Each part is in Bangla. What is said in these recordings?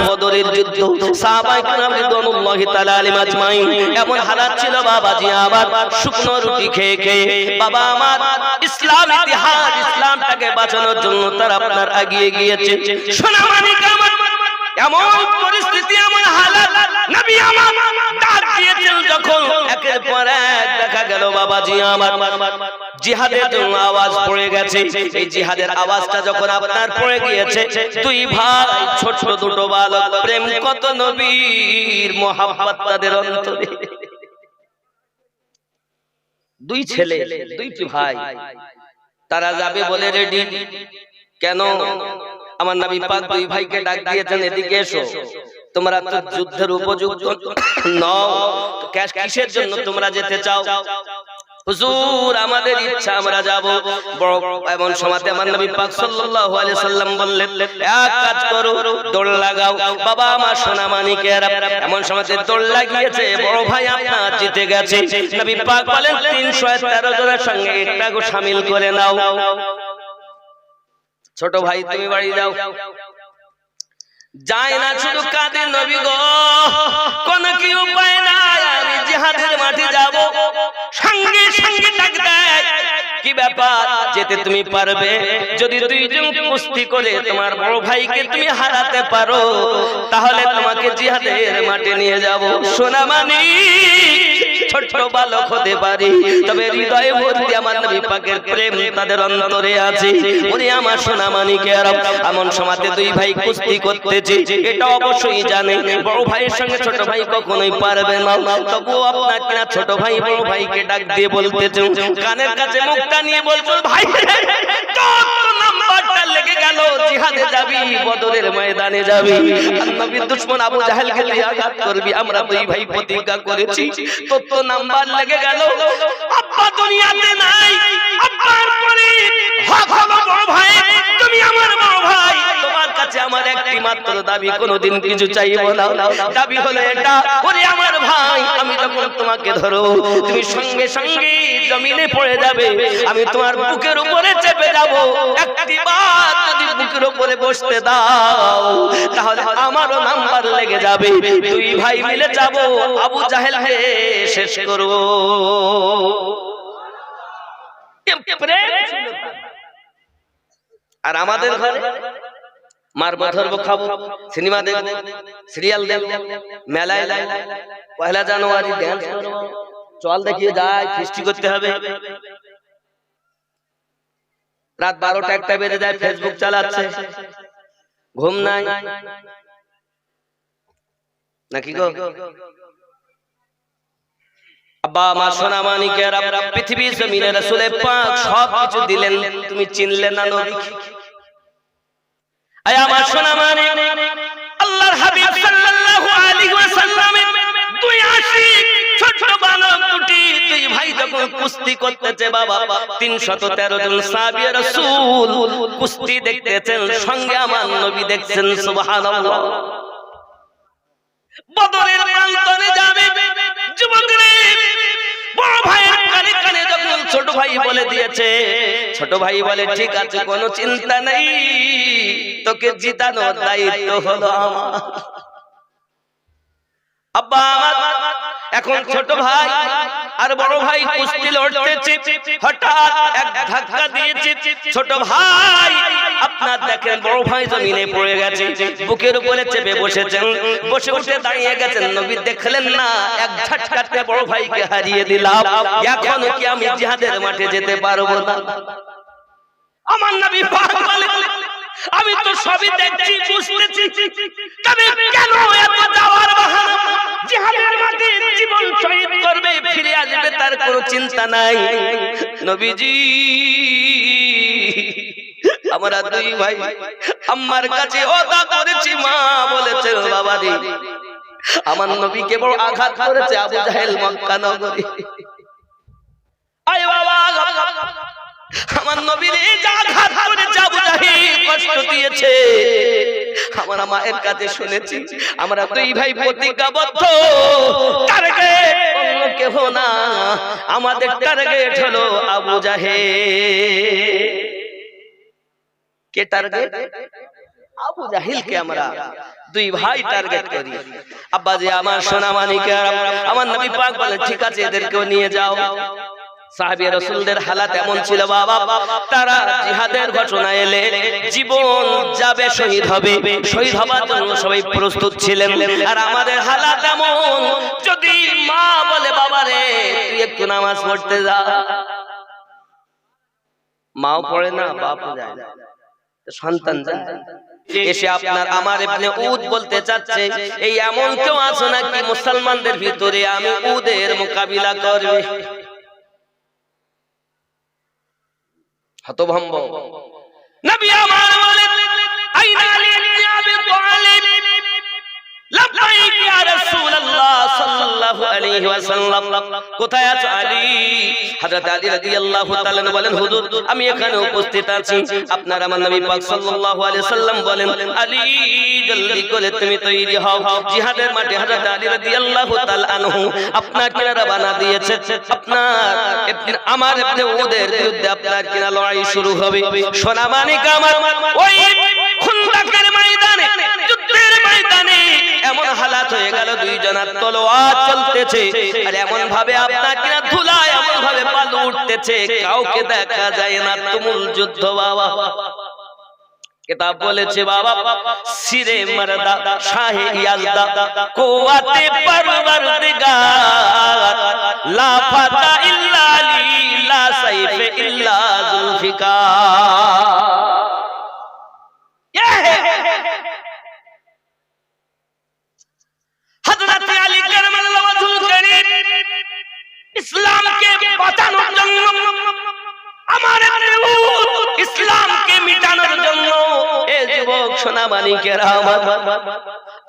বদরের যুদ্ধ সাহাবায়ে কেরাম রিদওয়ানুল্লাহি তাআলা আলাইহিম আজমাইন এমন হালাত ছিল বাবাজি আমার শুকনো রুটি খেয়ে খেয়ে বাবা আমার ইসলাম ইতিহাস ইসলামটাকে বাঁচানোর জন্য তারা আপনার এগিয়ে গিয়েছে। সোনামানিক আমার এমন পরিস্থিতি এমন হালাত নবী আমার ডাক দিয়েছেন যখন একের পর এক দেখা গেল বাবাজি আমার জিহাদের জন্য আওয়াজ পড়ে গেছে। এই জিহাদের আওয়াজটা যখন আপনার পড়ে গিয়েছে দুই ভাই ছোট দুটো বালক প্রেম কত নবীর মোহাব্বত তাদের অন্তরে, দুই ছেলে দুইটি ভাই তারা যাবে বলে রেডি। কেন? আমার নবী পাক দুই ভাইকে ডাক দিয়েছেন এদিকে এসো, তোমরা তো যুদ্ধের উপযুক্ত নও, কিসের জন্য তোমরা যেতে চাও? হুজুর আমাদের ইচ্ছা আমরা যাব। বড় এমন সময়তে আমার নবী পাক সাল্লাল্লাহু আলাইহি সাল্লাম বললেন এক কাজ করো দৌড় লাগাও। বাবা আমার সোনা মানিকেরা এমন সময়তে দৌড় লাগিয়েছে, বড় ভাই আপনার জিতে গেছে। নবী পাক বলেন 313 জনের সঙ্গে একটাকে শামিল করে নাও। ছোট ভাই তুমি বাড়ি যাও। যায় না, শুধু কাঁদে নবী গো, কোন কি উপায় নাই, আমি জিহাদের মাঠে যাব। সঙ্গে সঙ্গে ডাক দেয় কি ব্যাপার, যেতে তুমি পারবে? যদি দুইজন কুস্তি করে তোমার বড় ভাইকে তুমি হারাতে পারো তাহলে তোমাকে জিহাদের মাঠে নিয়ে যাব। সোনা মানিক ছোট্ট বালক হতে পারি, তবে হৃদয়ে ভর্তি আমার নবী পাকের প্রেম তাদের অন্তরে আছে। ওরে আমার সোনা মানিকেরা এমন সময়তে দুই ভাই কুস্তি করতেছে, এটা অবশ্যই জানে বড় ভাইয়ের সঙ্গে ছোট ভাই কখনোই পারবে না। তবুও আপনাকে না ছোট ভাই বড় ভাইকে ডাক দিয়ে বলতেছে, কানের কাছে মুখটা নিয়ে বলছো ভাই তোর নাম্বারটা লেগে গেল, জিহাদে যাবি, বদরের ময়দানে যাবি, নবীর দুশমন আবু জাহেলকে তুই আঘাত করবি। আমরা দুই ভাই প্রতিজ্ঞা করেছি, তোর তো নাম্বার লেগে গেল, আব্বা দুনিয়াতে নাই, আব্বার পরে হক হলো বড় ভাই, তুমি আমার বড় ভাই, তোমার কাছে আমার একটি মাত্র দাবি, কোনোদিন কিছু চাইবো না। দাবি হলো এটা, ওরে আমার ভাই আমি যখন তোমাকে ধরো তুমি সঙ্গে সঙ্গে জমিনে পড়ে যাবে, আমি তোমার বুকের উপরে চেপে যাব, একটি বার যদি বুকের উপরে বসতে দাও তাহলে আমারও নাম্বার লেগে যাবে, দুই ভাই মিলে যাব আবু জাহেলকে শেষ করব। আর আমাদের ঘরে মারবো ধরবো খাবো, সিনেমা দেখবো, সিরিয়াল দেখবো, মেলায় পয়লা জানুয়ারি ড্যান্স করবো, চল দেখিয়ে যায়, ফিস্টি করতে হবে। রাত 12টা 1টা বেজে যায়, ফেসবুক চালাচ্ছে, ঘুম নাই নাকি গো? আব্বা মা সোনা মানিকেরা পৃথিবী জমিনে রাসূলে পাক সব কিছু দিলেন, তুমি চিনলে না নবী। আয় আমার সোনা মানিক, আল্লাহর হাবিব সাল্লাল্লাহু আলাইহি ওয়াসাল্লামের দুই আশিক ছোট বালক দুটি দুই ভাই যখন কুস্তি করতেছে, বাবা 313 জন সাহাবী রাসূল কুস্তি দেখতেছেন, সঙ্গে আমার নবী দেখছেন। সুবহানাল্লাহ। বদরের প্রান্তরে যাবে যুবকরা, বড় ভাইয়ের কানে কানে যখন ছোট ভাই বলে দিয়েছে, ছোট ভাই বলে ঠিক আছে কোনো চিন্তা নেই, তোকে জিতানোর দায়িত্ব হলো আমার। আব্বা এখন ছোট ভাই আর বড় ভাই কুস্তি লড়তেছে, হঠাৎ এক ধাক্কা দিয়েছে ছোট ভাই, আপনার দেখেন বড় ভাই জমিনে পড়ে গেছে, বুকের উপরে চেপে বসেছেন, বসে উঠে দাঁড়িয়ে গেছেন। নবী দেখলেন না এক ঝটকাতে বড় ভাইকে হারিয়ে দিলাম, এখন কি আমি জিহাদের মাঠে যেতে পারবো না? আমার নবী পাক বলেন আমি তো সবই দেখছি বুঝতেছি, তবে কেন এত যাওয়ার বাহানা, জিহাদের মাঠে জীবন শহীদ করবে, ফিরে আসবে তার কোনো চিন্তা নাই। নবীজি আমরা দুই ভাই আম্মার কাছে ওয়াদা করেছি, মা বলেছে বাবা রে আমার নবীকে বড় আঘাত করেছে আবু জাহেল মক্কা নগরী। আয় বাবা আমার নবীর যা আঘাত করেছে আবু জাহেল কষ্ট দিয়েছে, আমার মায়ের কাছে শুনেছি। আমরা দুই ভাই প্রতিজ্ঞাবদ্ধ, টার্গেট অন্য কেহ না, আমাদের টার্গেট হলো আবু জাহেল। কে টার্গেট? আবু জাহিলকে আমরা দুই ভাই টার্গেট করি। আব্বাজি আমার সোনা মানিকেরা, আমার নবী পাক বলেন ঠিক আছে এদেরকেও নিয়ে যাও। সাহাবী রাসূলদের হালাত এমন ছিল বাবা, তারা জিহাদের ঘটনা এলে জীবন যাবে, শহীদ হবে, শহীদ হবার জন্য সবাই প্রস্তুত ছিলেন। আর আমাদের হালাত এমন, যদি মা বলে বাবা রে তুই একটু নামাজ পড়তে যা, মাও পড়ে না, বাপও যায় না, সন্তান যায়। এসে আপনার আমার ইবনে উদ বলতে চাচ্ছে এই এমন কেউ আছে নাকি মুসলমানদের ভিতরে আমি উদের মোকাবিলা করবে? হতভম্ব। নবী আমার বলেন আইনা আলী ইবনে আবি তালিব, লাব্বাইক ইয়া রাসূলুল্লাহ সাল্লাল্লাহু আলাইহি ওয়াসাল্লাম, কোথায় আছো আলী? হযরত আলী রাদিয়াল্লাহু তাআলা বলেন হুজুর আমি এখানে উপস্থিত আছি। আপনার আমার নবী পাক সাল্লাল্লাহু আলাইহি সাল্লাম বলেন আলী জলদি করে তুমি তৈরি হও, জিহাদের মাঠে হযরত আলী রাদিয়াল্লাহু তাআলা আনহু আপনার কিনা রওনা দিয়েছে। আপনার আমার ইবনে উদের বিরুদ্ধে আপনার কিনা লড়াই শুরু হবে। সোনা মানিক আমার, ওই খুন্দকের ময়দানে, যুদ্ধের ময়দানে এমন হালাত হয়ে গেল দুইজনের তলোয়ার চলতেছে, আর এমন ভাবে আপনার কিনা ধুলায় এমন ভাবে বালু উঠতেছে, কাউকে দেখা যায় না। তুমুল যুদ্ধ বাবা। কিতাব বলেছে বাবা সিরে মারদা শাহে ইয়াজদা কুওয়াতে পরওয়ারদিগার, লা ফাতা ইল্লা আলী লা সাইফে ইল্লা জুলফিকার। হযরত আলী কারামাল্লাহু ওয়াজহুল কারীম ইসলামকে বাঁচানোর জন্য, আমার ইসলামকে মিটানোর জন্য এই যুবক সোনা মানিকেরা আমার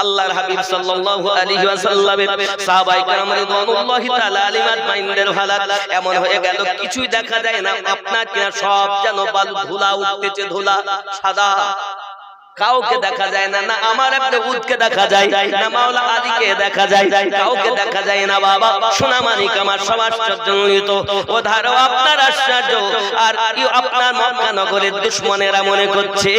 আল্লাহর হাবিব সাল্লাল্লাহু আলাইহি ওয়াসাল্লামের সাহাবায়ে কেরাম রিদওয়ানুল্লাহি তাআলা আলাইহিম আজমাইনদের হালাত এমন হয়ে গেল কিছুই দেখা যায় না। আপনার কিনা সব যেন বালু ধুলা উঠতেছে, ধুলা সাদা, কাউকে দেখা যায় না। না আমার ইবনে উদকে দেখা যায়, না মাওলা আলীকে দেখা যায়, কাউকে দেখা যায় না বাবা। সোনা মানিক আমার সব আশ্চর্যজনিত, ওধারও আপনার আশ্চর্য। আর আপনার মক্কা নগরের দুশমনেরা মনে করছে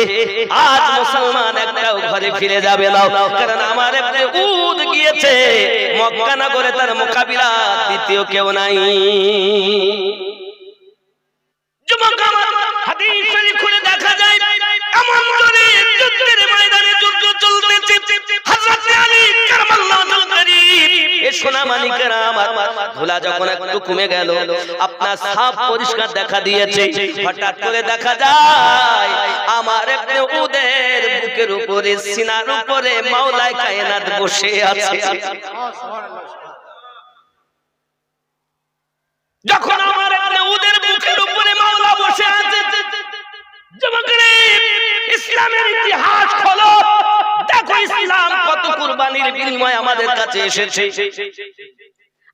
আজ মুসলমান একটাও ঘরে ফিরে যাবে না, কারণ আমার ইবনে উদ গিয়েছে মক্কা নগরে, তার মোকাবিলা দ্বিতীয় কেউ নাই। যুবক আমার হাদিস শরীফ খুলে দেখা যায় এমন জোরে যুদ্ধের ময়দানে যুদ্ধ চলতেছে। হযরত আলী কারামাল্লাহু ওয়াজহুল কারীম এ সোনা মানিকেরা আমার ধুলা যখন একটু কমে গেল, আপনার সাফ পরিষ্কার দেখা দিয়েছে, হঠাৎ করে দেখা যায় আমার ইবনে উদের বুকের উপরে, সিনার উপরে মাওলায়ে কায়নাত বসে আছে। যখন আমার ইবনে উদের বুকের উপরে মাওলা বসে আছে, যুবকরা ইসলামের ইতিহাস খোলো, দেখো ইসলাম কত কুরবানির বিনিময়ে আমাদের কাছে এসেছে।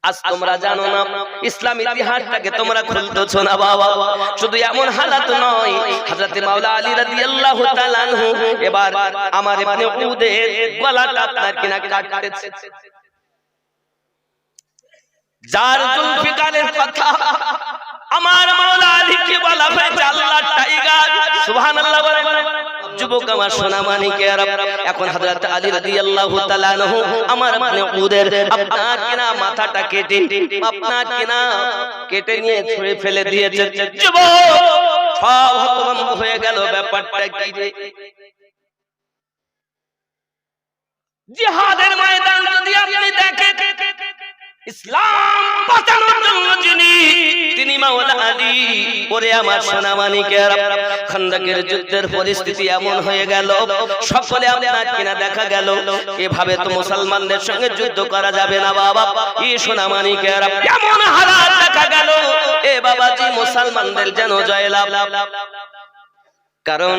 আজ তোমরা জানো না, ইসলাম ইতিহাসটাকে তোমরা খুলতেছো না বাবা। শুধু এমন হালাত নয়, হযরত মাওলা আলী রাদিয়াল্লাহু তাআলা আনহু এবার আমার ইবনে উদের গলাটা আপনার কিনা কাটতেছে। যার জুলফিকারের কথা আমার মাওলা আলীকে বলা হয়েছে আল্লাহর টাইগার, সুবহানাল্লাহ বলেন। যুবক আমার সোনা মানিকেরা, এখন হযরত আলী রাদিয়াল্লাহু তাআলা আনহু আমার ইবনে উদের আপনার কিনা মাথাটা কেটে, আপনার কিনা কেটে নিয়ে ছুঁড়ে ফেলে দিয়েছে। যুবক সব হতভম্ব হয়ে গেল, ব্যাপারটা কি রে? জিহাদের ময়দান যদি আপনি দেখেন, ইসলাম বাঁচানোর জন্য তিনি মাওলা আলী। ওরে আমার সোনা মানিকেরা, খন্দকের যুদ্ধের পরিস্থিতি এমন হয়ে গেল, সকলে আপনার কিনা দেখা গেল এভাবে তো মুসলমানদের সঙ্গে যুদ্ধ করা যাবে না বাবা। এই সোনা মানিকেরা এমন হালাত দেখা গেল, এ বাবাজি মুসলমানদের যেন জয়লাভ। কারণ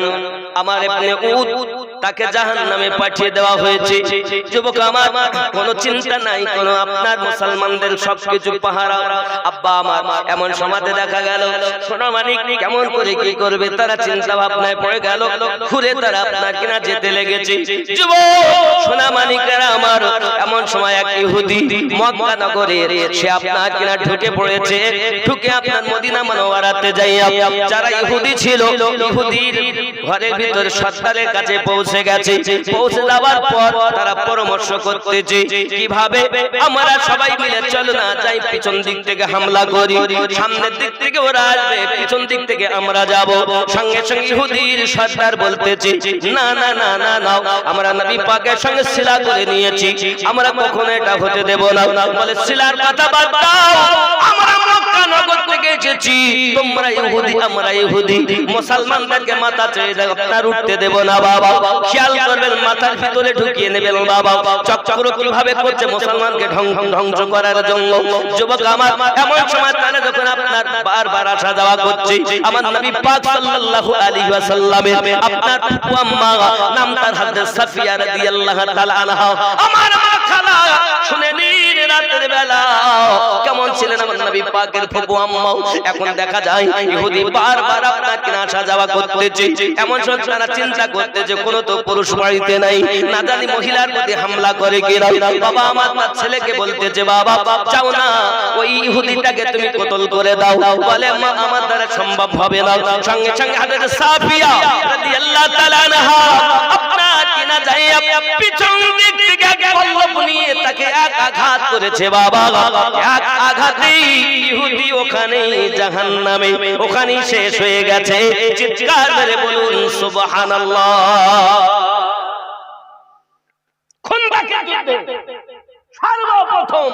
আমার ইবনে উদ তাকে জাহান্নামে পাঠিয়ে দেওয়া হয়েছে। যুবক আমার কোনো চিন্তা নাই, কোনো আপনার মুসলমানদের সবকিছু পাহারা। আব্বা আমার এমন সমাজে দেখা গেল সোনা মানিক কেমন করে কি করবে, তারা চিন্তা ভাবনায় পড়ে গেল, ঘুরে তারা আপনার কিনা যেতে লেগেছে। যুবক সোনা মানিকেরা আমার এমন সময় এক ইহুদি মক্কা নগরে সে আপনার কিনা ঢুকে পড়েছে, ঢুকে আপনার মদিনা মুনাওয়ারাতে যাইয়া যারা ইহুদি ছিল, ইহুদি ইহুদির ঘরের ভিতরে সর্দারের কাছে পৌঁছে গেছে। পৌঁছে যাওয়ার পর তারা পরামর্শ করতেছে কিভাবে আমরা সবাই মিলে চলো না যাই পিছন দিক থেকে হামলা করি, সামনের দিক থেকে ওরা আসবে, পিছন দিক থেকে আমরা যাব। সঙ্গে সঙ্গে ইহুদির সর্দার বলতেছে না না না না না, আমরা নবী পাকের সঙ্গে সিলা করে নিয়েছি, আমরা কখনো এটা হতে দেব না। বলে সিলার কথা বাদ দাও, আমরা মক্কা নগর থেকে এসেছি, তোমরা ইহুদি আমরা ইহুদি, মুসলমানদেরকে মাথা চেয়ে দাও, আপনার উঠতে দেব না বাবা। খেয়াল করবেন মাথার ভিতরে ঢুকিয়ে নেবেন বাবা। চক্র কিভাবে করছে মুসলমানকে ধ্বংস করার জন্য। যুবক আমার, এমন সময় তারা যখন আপনার বারবার আসা যাওয়া করছে, আমার নবী পাক সাল্লাল্লাহু আলাইহি ওয়াসাল্লামের আপনার ফুফু আম্মা নাম তার হযরত সাফিয়া রাদিয়াল্লাহু তাআলা আনহা, আমার মা খালা, শুনে নিন রাতের বেলা কেমন ছিলেন আমার নবী পাকের ফুফু আম্মা। এখন দেখা যায় ইহুদি বারবার আপনাকে আসা যাওয়া করতেছে, এমন সময় তারা চিন্তা করতেছে কোন তো পুরুষ বাড়িতে নাই, না জানি মহিলার প্রতি হামলা করে কিনা। বাবা আমার ছেলেকে বলতেছে বাবা চাও না ওই ইহুদিটাকে তুমি কতল করে দাও। বলে মা আমার দ্বারা সম্ভব হবে না। সঙ্গে সঙ্গে হযরত সাফিয়া রাদিয়াল্লাহু তাআলা আনহা আপনার কিনা যায় পিছন দিক থেকে এক পল্লব নিয়ে তাকে এক আঘাত করেছে বাবা। এক আঘাতেই ইহুদি ওখানেই জাহান্নামে, ওখানেই শেষ হয়ে গেছে। চিৎকার করে বলুন সুবহানাল্লাহ। খুনবাকের যুদ্ধে সর্বপ্রথম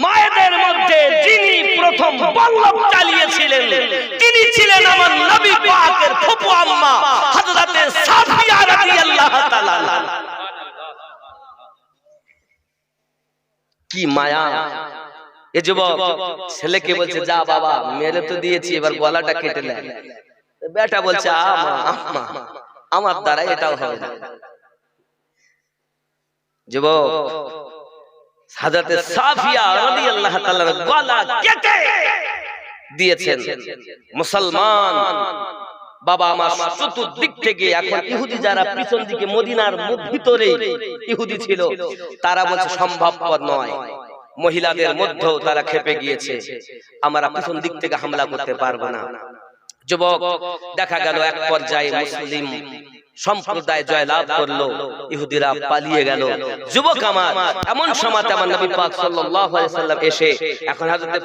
মায়েদের মধ্যে যিনি প্রথম পল্লব চালিয়েছিলেন তিনি ছিলেন আমার নবী পাকের ফুফু আম্মা হযরত সাফিয়া রাদিয়াল্লাহু তাআলা। কি মায়া! এ যুবক ছেলেকে বলছে যা বাবা মেরে তো দিয়েছি, এবার গলাটা কেটে নেয়। বেটা বলছে আম্মা আমার দ্বারা এটাও হবে না। যুবক হযরত সাফিয়া রাদিয়াল্লাহু তাআলার গলা কেটে দিয়েছেন। মুসলমান বাবা আমার চতুর্দিক থেকে এখন ইহুদি যারা পিছন দিকে মদিনার ভিতরে ইহুদি ছিল তারা বলছে সম্ভবপর নয়। মহিলাদের মধ্যেও তারা খেপে গিয়েছে, আমরা পিছন দিক থেকে হামলা করতে পারবো না। যুবক দেখা গেল এক পর্যায়ে মুসলিম সম্প্রদায় জয়লাভ করলো, ইহুদিরা পালিয়ে গেল। যুবক আমার, এমন সময় আমার নবী পাক সাল্লাল্লাহু আলাইহি সাল্লাম এসে এখন হযরত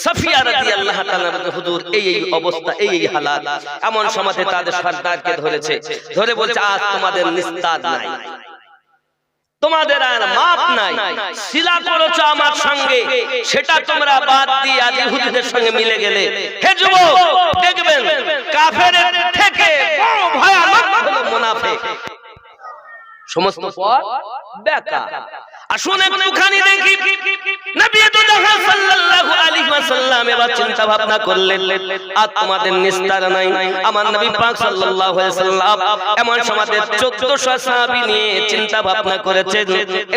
সাফিয়া রাদিয়াল্লাহু তাআলা হুজুর এই অবস্থা, এই হালাত। এমন সময় তাদের সর্দারকে ধরেছে, ধরে বলছে আজ তোমাদের নিস্তার নাই, তোমাদের আর মাপ নাই। সিলা করেছো আমার সঙ্গে, সেটা তোমরা বাদ দিয়ে আজ ইহুদিদের সঙ্গে মিলে গেলে। হে যুবক দেখবেন কাফেরের থেকে বড় ভয়ানক হলো মুনাফিক। সমস্ত পথ বেকার। আসুন একটুখানি দেখি নবী তো দেখা সাল্লাল্লাহু আলাইহি ওয়াসাল্লাম এবার চিন্তা ভাবনা করলেন আর তোমাদের নিস্তার নাই। আমার নবী পাক সাল্লাল্লাহু আলাইহি ওয়াসাল্লাম এমন সময় 1400 সাহাবী নিয়ে চিন্তা ভাবনা করেছেন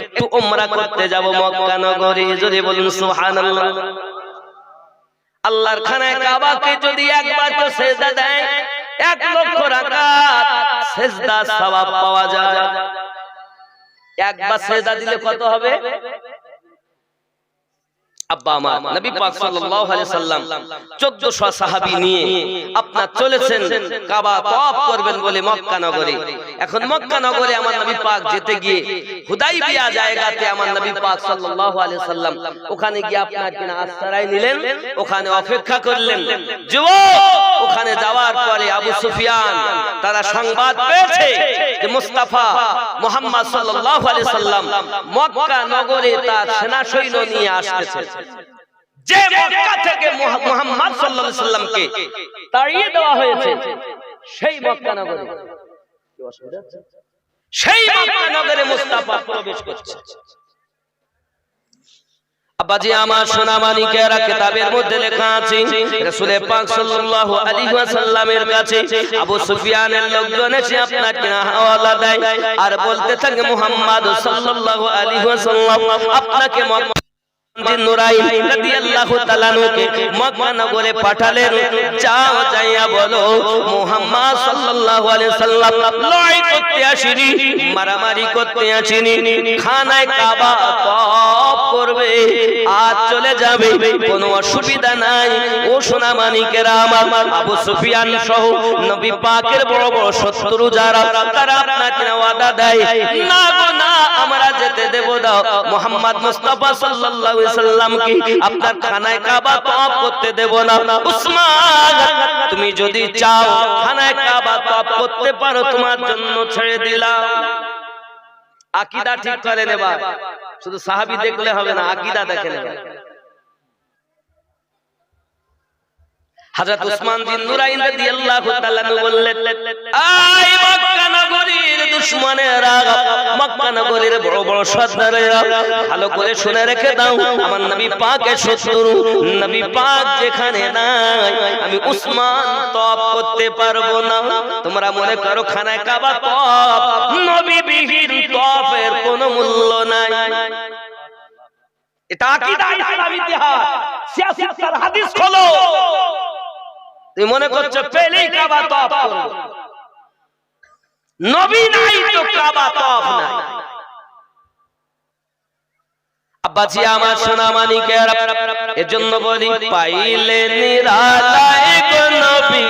একটু উমরা করতে যাব মক্কা নগরী। যদি বলুন সুবহানাল্লাহ। আল্লাহর খানায় কাবাকে যদি একবার তো সিজদা দেয় 1 লক্ষ রাকাত সিজদা সওয়াব পাওয়া যায়। একবার সিজদা দিলে কত হবে? আব্বা আমার নবী পাক সাল্লাল্লাহু আলাইহি সাল্লাম 1400 সাহাবী নিয়ে আপনারা চলেছেন কাবা তওয়াফ করবেন বলে মক্কা নগরে। এখন মক্কা নগরে আমার নবী পাক যেতে গিয়ে হুদাইবিয়া জায়গাতে আমার নবী পাক সাল্লাল্লাহু আলাইহি সাল্লাম ওখানে গিয়ে আপনার কিনা আশ্রয় নিলেন, ওখানে অপেক্ষা করলেন। যুবক ওখানে যাওয়ার পরে আবু সুফিয়ান তারা সংবাদ পেয়েছে যে মুস্তাফা মুহাম্মদ সাল্লাল্লাহু আলাইহি সাল্লাম মক্কা নগরে তার সেনা সৈন্য নিয়ে আসতেছে। যে মক্কা থেকে মুহাম্মদ সাল্লাল্লাহু আলাইহি সাল্লামকে তাড়িয়ে দেওয়া হয়েছে সেই মক্কা নগরে, সেই মক্কা নগরে মুস্তাফা প্রবেশ করছে। আব্বাজি আমার সোনা মানিকেরা, কিতাবের মধ্যে লেখা আছে রাসূল পাক সাল্লাল্লাহু আলাইহি ওয়াসাল্লামের কাছে আবু সুফিয়ানের লোকজন এসে আপনাকে হাওয়ালা দেয় আর বলতে থাকে মুহাম্মদ সাল্লাল্লাহু আলাইহি ওয়াসাল্লাম আপনাকে নুরাইন রাদিয়াল্লাহু তাআলা নুকে মক্কা নগরে পাঠালেন, যাও যাইয়া বলো মুহাম্মদ সাল্লাল্লাহু আলাইহি সাল্লাম লড়াই করতে আসেনি, মারামারি করতে আসেনি, খানায় কাবা তওয়াফ করবে আর চলে যাবে, কোনো অসুবিধা নাই। ও সোনা মানিকেরা আমার, আবু সুফিয়ান সহ নবী পাকের বড় বড় শত্রু যারা, তারা আপনাকে ওয়াদা দেয় না গো না, আমরা যেতে দেব দাও। মুহাম্মদ মুস্তাফা সাল্লাল্লাহু আলাইহি সাল্লামকে আপনার খানায় কাবা তওয়াফ করতে দেব না। উসমান, তুমি যদি চাও খানায় কাবা তওয়াফ করতে পারো, তোমার জন্য ছেড়ে দিলাম। আকীদা ঠিক করে নেবা, শুধু সাহাবী দেখলে হবে না, আকীদা দেখে নেবা। হযরত উসমান বিন নুরাইন রাদিয়াল্লাহু তাআলা বললেন, আই মক্কা নগরীর দুশমনেরা, মক্কা নগরীর বড় বড় সর্দারেরা, ভালো করে শুনে রেখে দাও, আমার নবী পাকের শত্রু, নবী পাক যেখানে নাই আমি উসমান তওয়াফ করতে পারবো না। তোমরা মনে করো খানায় কাবা তওয়াফ, নবী বিহীন তওয়াফের কোনো মূল্য নাই। এটা আকীদা, ইসলামী ইতিহাস, সিয়াসতের হাদিস খোলো। তুমি মনে করছো পেলেই কাবা তওয়াফ করবে, নবী নাই তো কাবা তওয়াফ নাই। আব্বাজি আমার সোনা মানিকের, এজন্য বলি পাইলে নিরালায় গো নবী,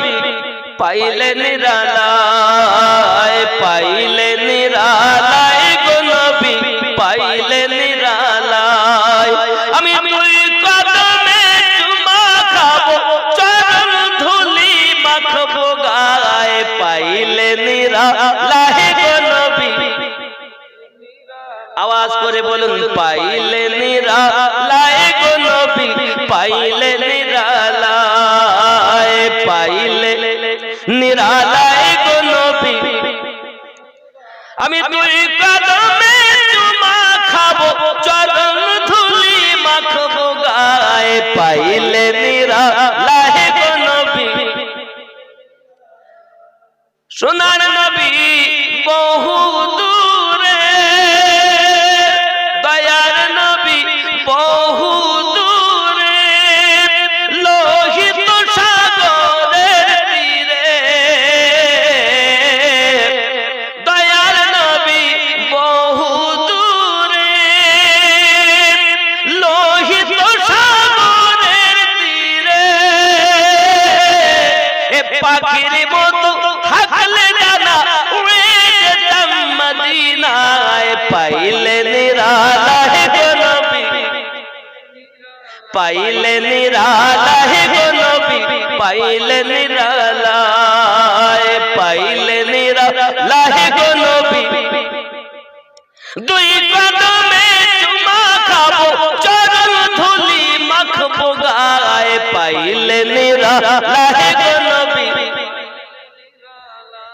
পাইলে নিরালায়, পাইলে নিরালায় গো নবী, পাইলে নিরালায়। আমি তুই কদমে চুমা খাবো, চরণ ধুলি মাখবো গায়ে, পাইলে নিরালায় গো নবী। আওয়াজ করে বলুন, পাইলে নিরালায় গো নবী, পাইলে নিরালায়, পাইলে নিরালায় গো নবী। আমি তুই কদমে চুমা খাবো, চরণ ধুলি মাখবো গায়ে, পাইলে নিরালায় গো নবী। সোনার নবী বহু দূরে, দয়ার নবী বহু দূরে, লোহিত সাগরের তীরে, দয়ার নবী বহু দূরে, লোহিত সাগরের তীরে, এ পাখির মতো থাকলে ডানা উড়ে যেতাম মদিনায়, পাইলে নিরালায় গো নবী, পাইলে নিরালায় গো নবী, পাইলে নিরালায়, পাইলে নিরালায় গো নবী। দুই কদমে চুমা খাবো, চরণ ধুলি মাখবো গায়ে, পাইলে নিরালায় গো নবী।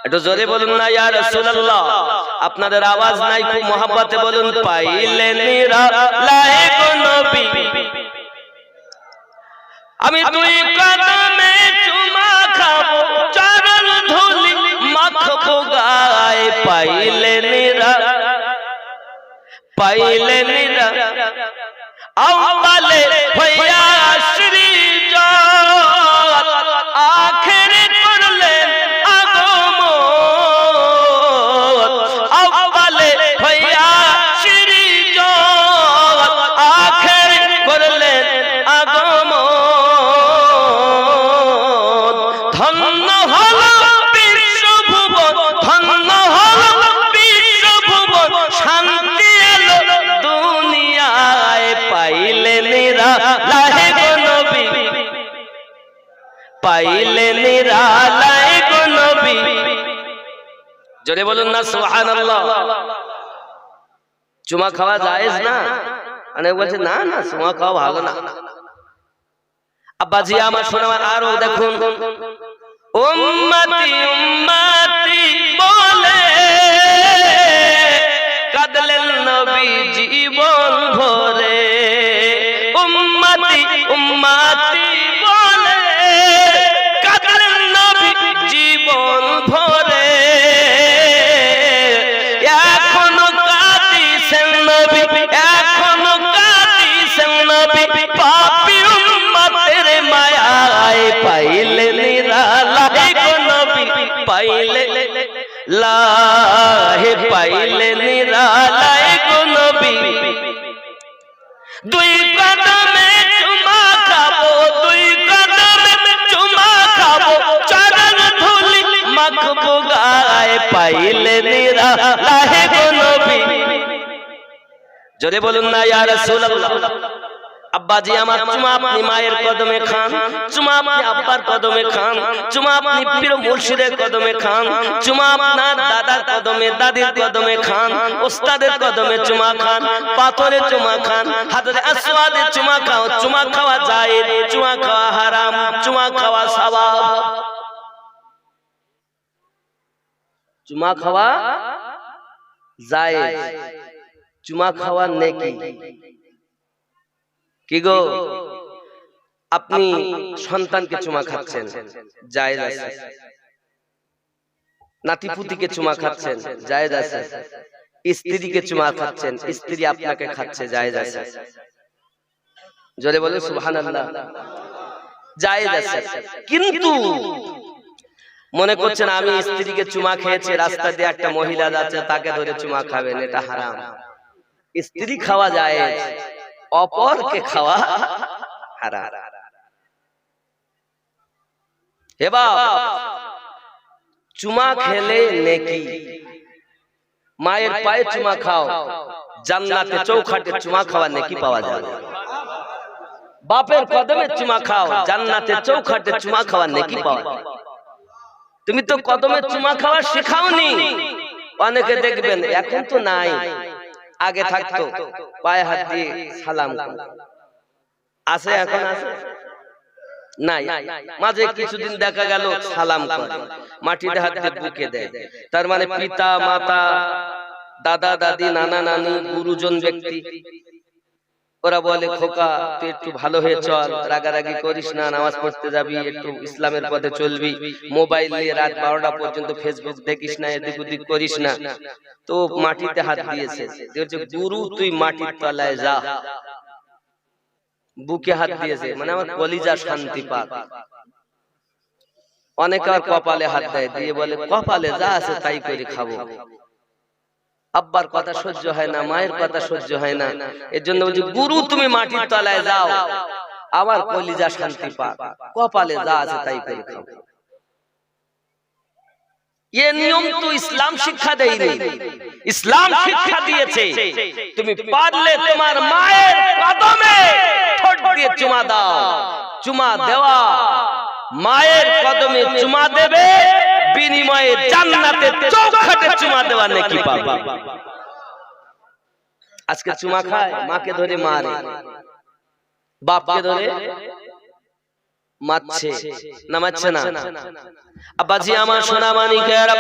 একটু জোরে বলুন না ইয়া রাসূলুল্লাহ, আপনাদের আওয়াজ নাই, খুব মহব্বতে বলুন, পাইলে নিরালায় গো নবী। আমি দুই কদমে চুমা খাবো, চরণ ধুলি মাখবো গায়ে, পাইলে নিরালায়, পাইলে নিরালায়। আওয়ালে হইয়া সৃজন, আখেরে করলেন আগমন, আওয়ালে হইয়া সৃজন, আখেরে করলেন আগমন। ধন্য হলো বিশ্বভুবন, ধন্য হলো বিশ্বভুবন, শান্তি এলো দুনিয়ায়, পাইলে নিরালায় গো নবী, পাইলে নিরালায় গো নবী। জোরে বলুন না সুবহানাল্লাহ। চুমা খাওয়া জায়েজ না? অনেক বলছে না না চুমা খাওয়া ভালো না। আব্বাজি আমার শোনা, আরো দেখুন, উম্মতি উম্মতি বলে কাঁদলেন নবী জীবন ভরে, উম্মতি উম্মতি বলে কাঁদলেন নবী জীবন ভরে, এখনো কাঁদিছেন নবী, এখনো কাঁদিছেন নবী, পাইলে লাহে পাইলে নিরালায় গো নবী দুই কদমে চুমা খাবো দুই কদমে চুমা খাবো চরণ ধুলি মাখবো গায়ে পাইলে নিরালায় গো নবী জোরে বলুন না ইয়া রাসূলুল্লাহ আব্বাজি আমার চুমা আপনি মায়ের কদমে খান চুমা আপনি আব্বার কদমে খান চুমা আপনি পীর মুর্শিদের কদমে খান চুমা আপনার দাদার কদমে দাদির কদমে খান ওস্তাদের কদমে চুমা খান পাথরে চুমা খান হাজরে আসওয়াদে চুমা খাও চুমা খাওয়া জায়েজ চুমা খাওয়া হারাম চুমা খাওয়া সওয়াব চুমা খাওয়া জায়েজ চুমা খাওয়া নেকি কি গো আপনি সন্তানকে চুমা খাচ্ছেন জায়েজ আছে নাতিপুতিকে চুমা খাচ্ছেন জায়েজ আছে স্ত্রীকে চুমা খাচ্ছেন স্ত্রী আপনাকে খাচ্ছে জায়েজ আছে জোরে বলে সুবহানাল্লাহ জায়েজ আছে কিন্তু মনে করছেন আমি স্ত্রীকে চুমা খেয়েছি রাস্তা দিয়ে একটা মহিলা যাচ্ছে তাকে ধরে চুমা খাবেন এটা হারাম স্ত্রী খাওয়া জায়েজ অপরকে খাওয়া হারাম হে বাবা চুমা খেলে নেকি মায়ের পায়ে চুমা খাও জান্নাতে চৌখাটে চুমা খাওয়া নেকি পাওয়া যায় বাপের কদমে চুমা খাও জান্নাতে চৌখাটে চুমা খাওয়া নেকি পাওয়া যায় তুমি তো কদমে চুমা খাওয়া শেখাওনি অনেকে দেখবেন এখন তো নাই আগে থাকতো পায়ে হাত দিয়ে সালাম আছে এখন আছে নাই মাঝে কিছুদিন দেখা গেল সালাম করে মাটিতে হাত দিয়ে বুকে দেয় তার মানে পিতা মাতা দাদা দাদি নানা নানি গুরুজন ব্যক্তি ওরা বলে খোকা তুই একটু ভালো হয়ে চল রাগারাগি করিস না নামাজ পড়তে যাবি একটু ইসলামের পথে চলবি মোবাইল নিয়ে রাত 12টা পর্যন্ত ফেসবুক দেখিস না এদিক ওদিক করিস না তো মাটিতে হাত দিয়েছে গুরু তুই মাটির তলায় যা বুকে হাত দিয়েছে মানে আমার কলিজা শান্তি পাক অনেকে আর কপালে হাত দেয় দিয়ে বলে কপালে যা আছে তাই করে খাবো আব্বার কথা সহ্য হয় না মায়ের কথা সহ্য হয় না এজন্য বলছি গুরু তুমি মাটির তলায় যাও আমার কলিজা শান্তি পাক কপালে যা আছে তাই করে খাও ये नियम तो इस्लाम शिक्षा देयনি इस्लाम शिक्षा দিয়েছে তুমি পারলে তোমার মায়ের কদমে ঠোঁট দিয়ে চুমা দাও চুমা দেওয়া মায়ের কদমে চুমা দেবে বিনিময়ে জান্নাতে চৌখাটে চুমা দেওয়া নেকি পাবে আজকে চুমা খায় মাকে ধরে মারে বাপকে ধরে মারছে না মারছে না আব্বাজি আমার সোনা মানিকেরা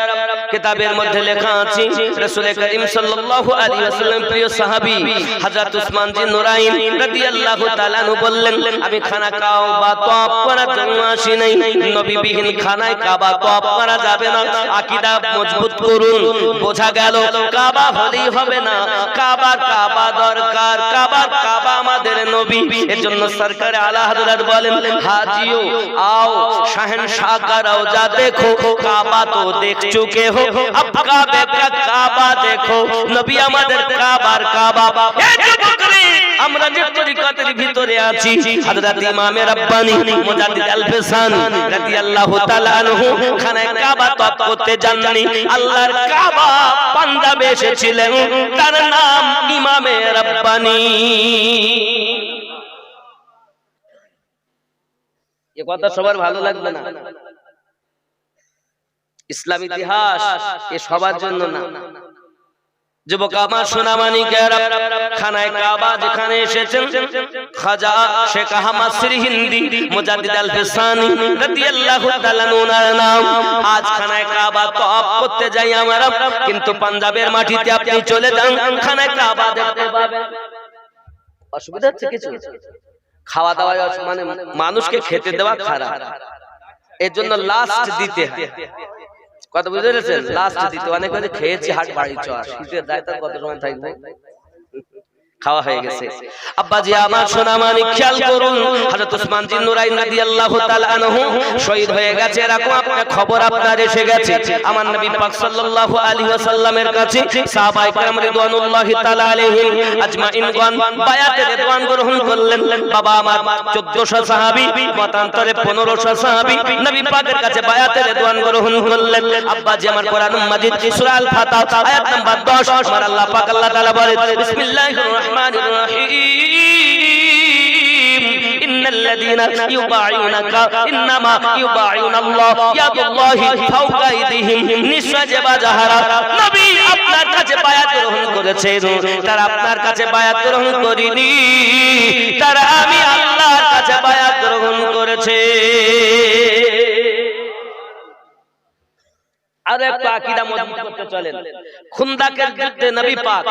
কিতাবের মধ্যে লেখা আছে রাসূল করিম সাল্লাল্লাহু আলাইহি ওয়াসাল্লাম প্রিয় সাহাবী হযরত উসমান জি নুরাইন রাদিয়াল্লাহু তাআলা আনহু বললেন আমি খানা কাবা তওয়াফ করার জন্য আসি নাই নবী বিহীন খানায় কাবা তওয়াফ করা যাবে না আকীদা মজবুত করুন বোঝা গেল কাবা হলেই হবে না কাবা দরকার কাবা আমাদের নবী এজন্য সরকার আলা হযরত বলেন হাজিও आओ शहंशाह का रौजा देखो काबा तो देख चुके हो अब काबे का काबा देखो नबी আমাদের কাবার কাবা এই বকরি আমরা যে তরিকাতের ভিতরে আছি হযরত ইমাম রাব্বানি মুজাদ্দিদ আল-ফিসানি রাদিয়াল্লাহু তাআলা আনহু খানায় কাবা তওয়াফ করতে যাননি আল্লাহর কাবা পাঞ্জাবে এসেছিলেন তার নাম ইমাম রাব্বানি ये কথা সবার ভালো লাগবে না ইসলাম ইতিহাস এ সবার জন্য না যুবক আমার সোনা মানিকেরা খানায় কাবা যেখানে এসেছেন খাজা শেখ আহমদ শ্রী হিন্দি মুজাদ্দিদ আল-ফিসানি রাদিয়াল্লাহু তাআলা ওনার নাম আজ খানায় কাবা তওয়াফ করতে যাই আমরা কিন্তু পাঞ্জাবের মাটিতে আপনি চলে যান খানায় কাবা দেখতে পাবেন অসুবিধা হচ্ছে কিছু খাওয়া দাওয়া মানে মানুষকে খেতে দেওয়া খারাপ এজন্য লাস্ট দিতে হয় কত বুঝেছেন লাস্ট দিতে অনেক খেয়েছি হাট বাড়ি চল শীতের দায় তার কত সময় থাকবে খাওয়া হয়ে গেছে। আব্বাজি আমার সোনা মানিক খেয়াল করুন, হযরত ওসমান জিন নুরাইন রাদিয়াল্লাহু তাআলা আনহু শহীদ হয়ে গেছে, এরকম আপনার খবর আপনার এসে গেছে। আমার নবী পাক সাল্লাল্লাহু আলাইহি ওয়াসাল্লামের কাছে সাহাবায়ে কেরাম রিদওয়ানুল্লাহি তাআলা আলাইহিম আজমাইনগণ বায়াতে রিদওয়ান গ্রহণ করলেন। বাবা আমার 1400 সাহাবী, মতান্তরে 1500 সাহাবী নবী পাকের কাছে বায়াতে রিদওয়ান গ্রহণ করলেন। আব্বাজি আমার কোরআনুল মাজিদ সূরা আল ফাতহ আয়াত নাম্বার 10 আমার আল্লাহ পাক আল্লাহ তাআলা বলেন, বিসমিল্লাহির রহমানির রহিম, ইন্নাল্লাযীনা ইউবাইউনাকা ইন্নামা ইউবাইউনাল্লাহ ইয়াদুল্লাহি ফাওকা আইদিহিম। নিশ্চয় যে বাজাহারা নবী আপনার কাছে বায়াত গ্রহণ করেছেন, তারা আপনার কাছে বায়াত গ্রহণ করেনি, তারা আমি আল্লাহর কাছে বায়াত গ্রহণ করেছে। আর একটা আকীদা মজবুত করতে চলেন। খুনদাকের যুদ্ধে নবী পাক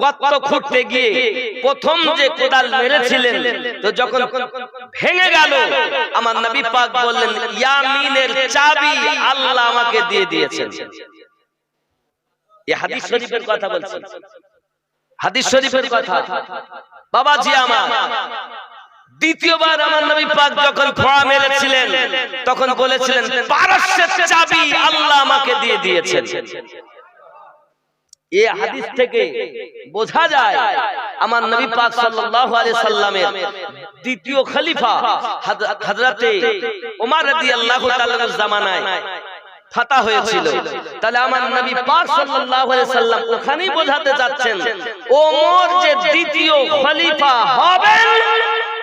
গর্ত খুঁড়তে গিয়ে প্রথম যে কোদাল মেরেছিলেন, তো যখন ভেঙে গেল আমার নবী পাক বললেন, ইয়ামিনের চাবি আল্লাহ আমাকে দিয়ে দিয়েছেন। এই হাদিস শরীফের কথা বলছি, হাদিস শরীফের কথা। বাবাজি আমার দ্বিতীয়বার আমার নবী পাক যখন ফোঁড়া মেরেছিলেন তখন বলেছিলেন, পারস্যের চাবি আল্লাহ আমাকে দিয়ে দিয়েছেন। এই হাদিস থেকে বোঝা যায় আমার নবী পাক সাল্লাল্লাহু আলাইহি সাল্লামের দ্বিতীয় খলিফা হযরতে ওমর রাদিয়াল্লাহু তাআলার জামানায় ফাতা হয়েছিল। তাহলে আমার নবী পাক সাল্লাল্লাহু আলাইহি সাল্লাম ওখানেই বোঝাতে যাচ্ছেন ওমর যে দ্বিতীয় খলিফা হবেন,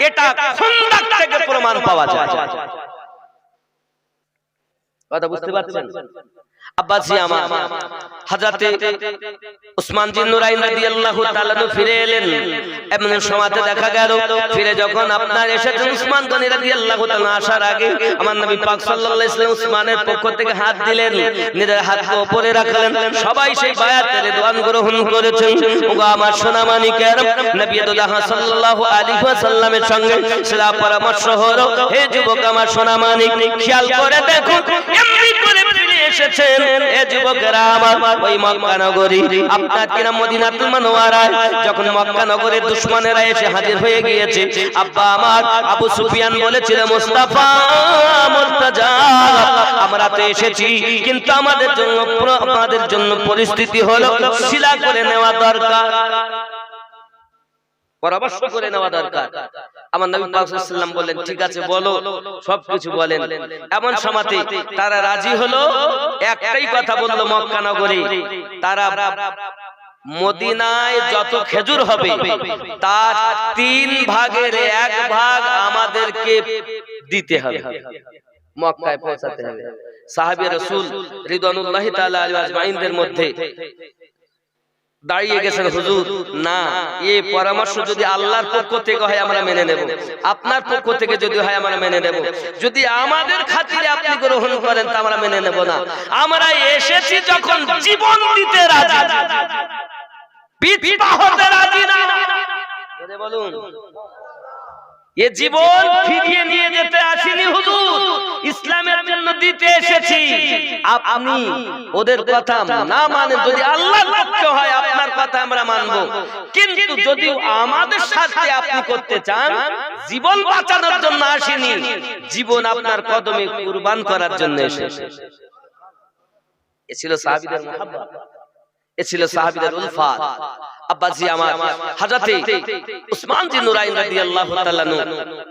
এটা খুনদাক থেকে প্রমাণ পাওয়া যায়। কথা বুঝতে পারছেন? আব্বাসি আমার হযরতে ওসমান জিন নুরাইন রাদিয়াল্লাহু তাআলা ফিরে এলেন। এমন সময়তে দেখা গেল ফিরে যখন আপনার এসেছেন ওসমান গনি রাদিয়াল্লাহু তাআলা, আসার আগে আমার নবী পাক সাল্লাল্লাহু আলাইহি ওয়াসাল্লাম ওসমানের পক্ষ থেকে হাত দিলেন, নিজের হাতকে উপরে রাখলেন। সবাই সেই বায়াতে রিদওয়ান গ্রহণ করেছেন। ওগো আমার সোনা মানিকের, নবী দোলাহ সাল্লাল্লাহু আলাইহি ওয়াসাল্লামের সঙ্গে সালা পরামর্শ হলো, হে যুবক আমার সোনা মানিক, খেয়াল করে দেখো এমনি করে ফিরে এসেছেন এ যুবকেরা আমার ওই মক্কা নগরী আপনার কিনা মদিনাতুল মুনাওয়ারায়, যখন মক্কা নগরের দুশমনেরা এসে হাজির হয়ে গিয়েছে। আব্বা আমার আবু সুফিয়ান বলেছিল, মুস্তাফা মুর্তাজা আমরা তো এসেছি, কিন্তু আমাদের জন্য পরিস্থিতি হলো শিলা করে নেওয়া দরকার, পরামর্শ করে নেওয়া দরকার। আমার নবী পাক সাল্লাল্লাহু আলাইহি ওয়াসাল্লাম বললেন, ঠিক আছে বলো, সবকিছু বলেন। এমন সময়তে তারা রাজি হলো, একটাই কথা বললো, মক্কা নগরী তারা মদিনায় যত খেজুর হবে তার 3 ভাগের 1 ভাগ আমাদেরকে দিতে হবে, মক্কায় পৌঁছাতে হবে। সাহাবী রাসূল রিদওয়ানুল্লাহি তাআলা আলাইহি আজমাইনদের মধ্যে দাঁড়িয়ে গেছেন, হুজুর না, এই পরামর্শ যদি আল্লাহর পক্ষ থেকে হয় আমরা মেনে নেব, আপনার পক্ষ থেকে যদি হয় আমরা মেনে নেব, যদি আমাদের খাতিরে আপনি গ্রহণ করেন তা আমরা মেনে নেব না। আমরা এসেছি যখন জীবন দিতে রাজি, পিতা হতে রাজি না। বলুন, এ জীবন ফিরিয়ে নিয়ে যেতে আসিনি হুজুর, ইসলামের জন্য দিতে এসেছি। আপনি ওদের কথা না মানেন, যদি আল্লাহর পক্ষ হয় আপনার কথা আমরা মানব, কিন্তু যদি আমাদের সাথে আপনি করতে চান, জীবন বাঁচানোর জন্য আসেনি, জীবন আপনার কদমে কুরবান করার জন্য এসেছে। এ ছিল সাহাবীদের মুহাব্বত, এ ছিল সাহাবীদের উলফাত। আব্বাজি আমার হযরতে ওসমান জিন নুরাইন রাদিয়াল্লাহু তাআলা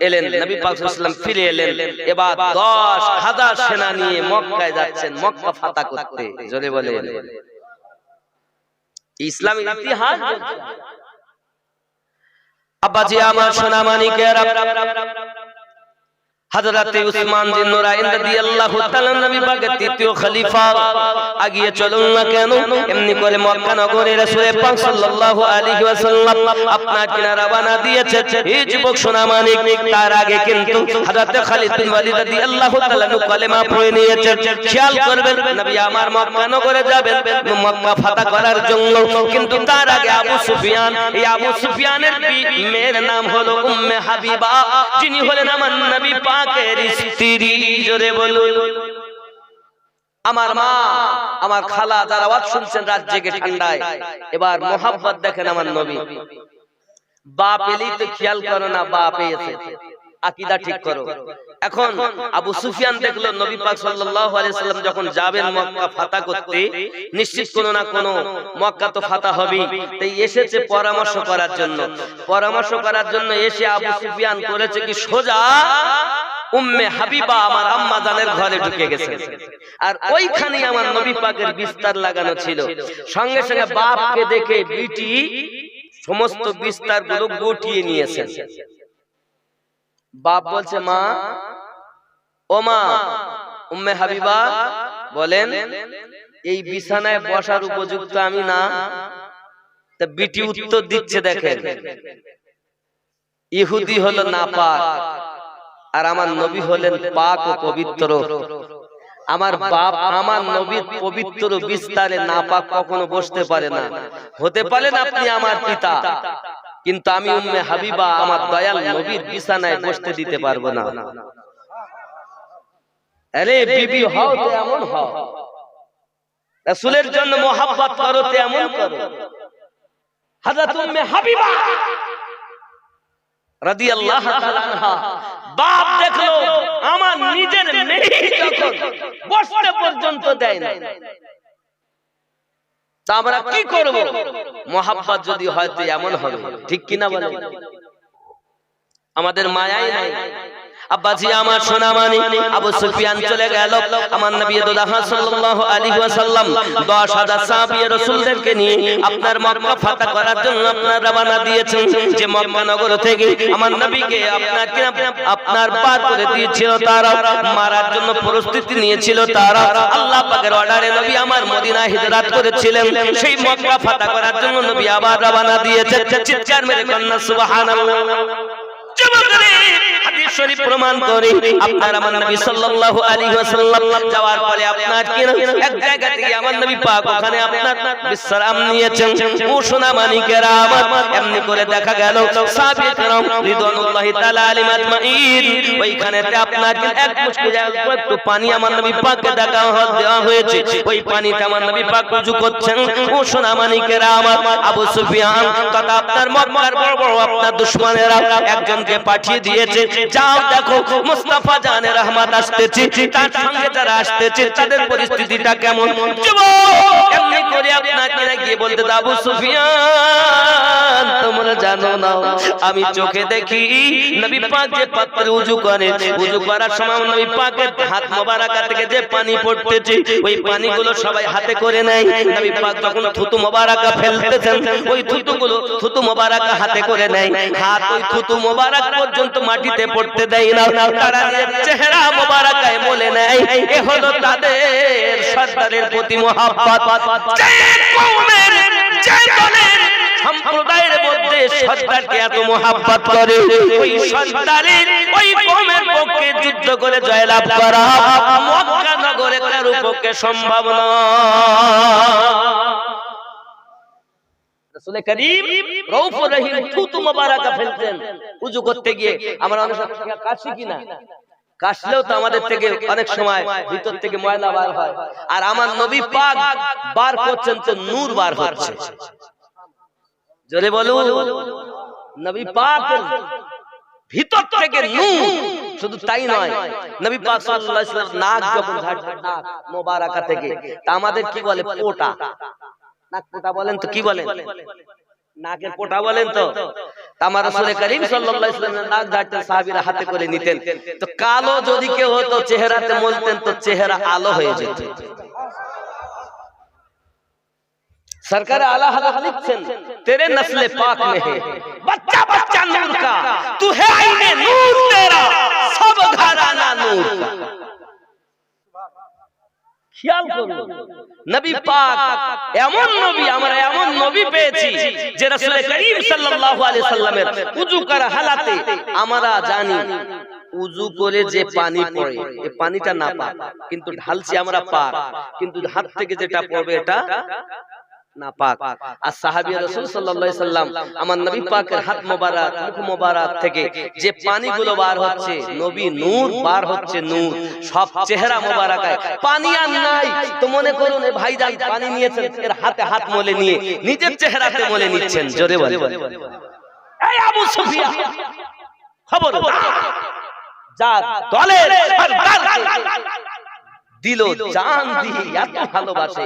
এলেন, নবী পাক সাল্লাল্লাহু আলাইহি ওয়াসাল্লাম ফিরে এলেন। এবার 10,000 সেনা নিয়ে মক্কায় যাচ্ছেন, মক্কা ফাতা করতে। জোরে বলেন, ইসলামের ইতিহাস। আব্বাজি আমার সোনা মানিকেরা, হযরতে ওসমান জিন নুরাইন রাদিয়াল্লাহু তাআলা নবী পাকের তৃতীয় খলিফা। আগিয়ে চলুন না কেন, এমনি করে মক্কা নগরে রাসূল পাক সাল্লাল্লাহু আলাইহি ওয়াসাল্লাম আপনার কিনা রওনা দিয়েছে। এই যুবক সোনা মানিক, তার আগে কিন্তু হযরতে খালিদ বিন ওয়ালিদ রাদিয়াল্লাহু তাআলা কালেমা পড়ে নিয়েছেন। খেয়াল করবেন, নবী আমার মক্কা নগরে যাবেন মক্কা ফাতা করার জন্য, কিন্তু তার আগে আবু সুফিয়ান, এই আবু সুফিয়ানের মেয়ের নাম হলো উম্মে হাবিবা, যিনি হলেন আমার নবী পাকের স্ত্রী। জোরে বলুন, আমার মা, আমার খালা, যারা আওয়াজ শুনছেন রাত জেগে ঠান্ডায়, এবার মোহাব্বত দেখেন আমার নবী। বাপ এলেই তো খেয়াল করো না বাপ এসে, আকীদা ঠিক করো। এখন আবু সুফিয়ান দেখলো নবী পাক সাল্লাল্লাহু আলাইহি সাল্লাম যখন যাবেন মক্কা ফাতা করতে, নিশ্চিত কোনো না কোনো মক্কা তো ফাতা হবেই, তাই এসেছে পরামর্শ করার জন্য। পরামর্শ করার জন্য এসে আবু সুফিয়ান করেছে কি, সোজা উম্মে হাবিবা আমার আম্মা জানের ঘরে ঢুকে গেছে। আর ওইখানে আমার নবী পাকের বিস্তার লাগানো ছিল। সঙ্গে সঙ্গে বাপকে দেখে বিটি সমস্ত বিস্তার গুলো গুটিয়ে নিয়েছেন। বাপ বলছে, মা, ও মা, উম্মে হাবিবা বলেন, এই বিছানায় বসার উপযুক্ত আমি না? তা বিটি উত্তর দিচ্ছে, দেখেন, ইহুদি হলো নাপাক আর আমার নবী হলেন পাক ও পবিত্র। আমার বাপ আমার নবীর পবিত্র বিস্তারে নাপাক কখনো বসতে পারে না। হতে পারেন আপনি আমার পিতা, কিন্তু আমি উম্মে হাবিবা আমার দয়াল নবীর বিছানায় বসতে দিতে পারবো না। আরে বিবি হও তো এমন হও, রাসূলের জন্য মোহাব্বত করো তো এমন করো। হযরত উম্মে হাবিবা রাদিয়াল্লাহু তাআলা আনহা বাপ দেখলো আমার নিজের মেয়ে যখন বসতে পর্যন্ত দেয় না, তা আমরা কি করব? মোহাব্বত যদি হয় তো এমন হবে, ঠিক কিনা বলেন? আমাদের মায়াই নাই। আব্বাজি আমার সোনা মানি, আবু সুফিয়ান চলে গেল। আমার নবী সাল্লাল্লাহু আলাইহি ওয়াসাল্লাম 10,000 সাহাবী রাসূলদেরকে নিয়ে আপনার মক্কা ফাতা করার জন্য আপনার রওনা দিয়েছেন। যে মক্কা নগর থেকে আমার নবীকে আপনার পার করে দিয়েছিল, তারা মারার জন্য প্রস্তুতি নিয়েছিল। তারা আল্লাহ পাকের অর্ডারে নবী আমার মদিনা হিজরত করেছিলেন। সেই মক্কা ফাতা করার জন্য নবী আবার রওনা দিয়েছেন। চিৎকার মেরে কন্যা সুবহানাল্লাহ। হাদিস শরীফ প্রমাণ করে আপনার আমার নবী সাল্লাল্লাহু আলাইহি ওয়াসাল্লাম যাওয়ার পরে আপনার কি এক জায়গা থেকে আমার নবী পাক ওখানে আপনার বিশ্রাম নিয়েছেন। ও সোনা মানিকেরা আমার, এমনি করে দেখা গেল সাহাবী کرام রিদওয়ানুল্লাহি তাআলা আলাইহিম আজমাইন ওইখানেতে আপনার এক মুশকিল একটু পানি আমার নবী পাককে দেওয়া হয়েছে। ওই পানিতে আমার নবী পাক ওযু করছেন। ও সোনা মানিকেরা আমার, আবু সুফিয়ান তথা আপনার মক্কার বড় বড় আপনার দুশমনেরা একজনকে পাঠিয়ে দিয়েছে, যাও দেখো মুস্তাফা জানে রহমত আসতেছে, তার সঙ্গে যারা আসতেছে তাদের পরিস্থিতিটা কেমন। এমনি করে আপনাকে গিয়ে বলতে, আবু সুফিয়ান তোমরা জানো না, আমি চোখে দেখি নবী পাক যে পাত্রে ওযু করে, ওযু করার সময় নবী পাকের হাত মোবারকা থেকে যে পানি পড়তেছে, ওই পানিগুলো সবাই হাতে করে নেয়। নবী পাক যখন থুতু মোবারকা ফেলতেছেন, ওই থুতু মোবারকা হাতে করে নেয়। হাত ওই থুতু মোবারক পর্যন্ত মাটিতে পড়তে দেয় না, তারা চেহারা মোবারকায় বলে নেয় এ হলো তাদের সরদারের প্রতি মহব্বত। যে কওমের, যে দলের, সম্প্রদায়ের মধ্যে সরদারকে এত মহব্বত করে, ওই সরদারের ওই কওমের পক্ষে যুদ্ধ করে জয়লাভ করা মক্কা নগরে কারো পক্ষে সম্ভব না। রাসূল করিম রউফুর রহিম থুতু মোবারকা ফেলতেন ওযু করতে গিয়ে। আমরা অনেক সময় কাশি কিনা, কাশলেও তো আমাদের থেকে অনেক সময় ভিতর থেকে ময়লা বার হয়, আর আমার নবী পাক বার করছেন তো নূর বার হচ্ছে। জোরে বলুন, নবী পাক ভিতর থেকে নূর। শুধু তাই নয়, নবী পাক সাল্লাল্লাহু আলাইহি ওয়াসাল্লাম নাক যখন ঝাড়তেন, নাক মোবারকা থেকে, তা আমাদের কি বলে? পোটা। নাক পোটা বলেন তো কি বলেন? নাকের পোটা বলেন তো। আমার রাসূল করিম সাল্লাল্লাহু আলাইহি ওয়াসাল্লাম নাক ঝাড়তেন, সাহাবীরা হাতে করে নিতেন। তো কালো যদি কেউ হতো চেহারাতে মলতেন তো চেহারা আলো হয়ে যেত। सरकार आला हज़रत लिखছেন, तेरे नस्ल पाक में है बच्चा बच्चा नूर का, तू है आईने नूर तेरा सब घराना नूर का। খেয়াল করুন, নবী পাক এমন নবী, আমরা এমন নবী পেয়েছি যে রাসূল করিম সাল্লাল্লাহু আলাইহি সাল্লামের ওযু করা হালাতে আমরা জানি ওযু করে যে পানি পড়ে এই পানিটা না পাক, কিন্তু ঢালছি আমরা পাক, কিন্তু হাত থেকে যেটা পড়বে এটা না পাক। আর সাহাবী রাসূল সাল্লাল্লাহু আলাইহি সাল্লাম আমার নবী পাকের হাত মোবারক, মুখ মোবারক থেকে যে পানিগুলো বার হচ্ছে, নবী নূর বার হচ্ছে, নূর সব চেহারা মোবারকায়। পানি আর নাই তো মনে করুন এই ভাইজান পানি নিয়েছেন, এর হাতে হাত মলে নিয়ে নিজের চেহারাতে মলে নিচ্ছেন। জোরে বলেন, এই আবু সুফিয়ান খবরদার, যার দলের সরদারকে দিল জান দিয়ে এত ভালোবাসে,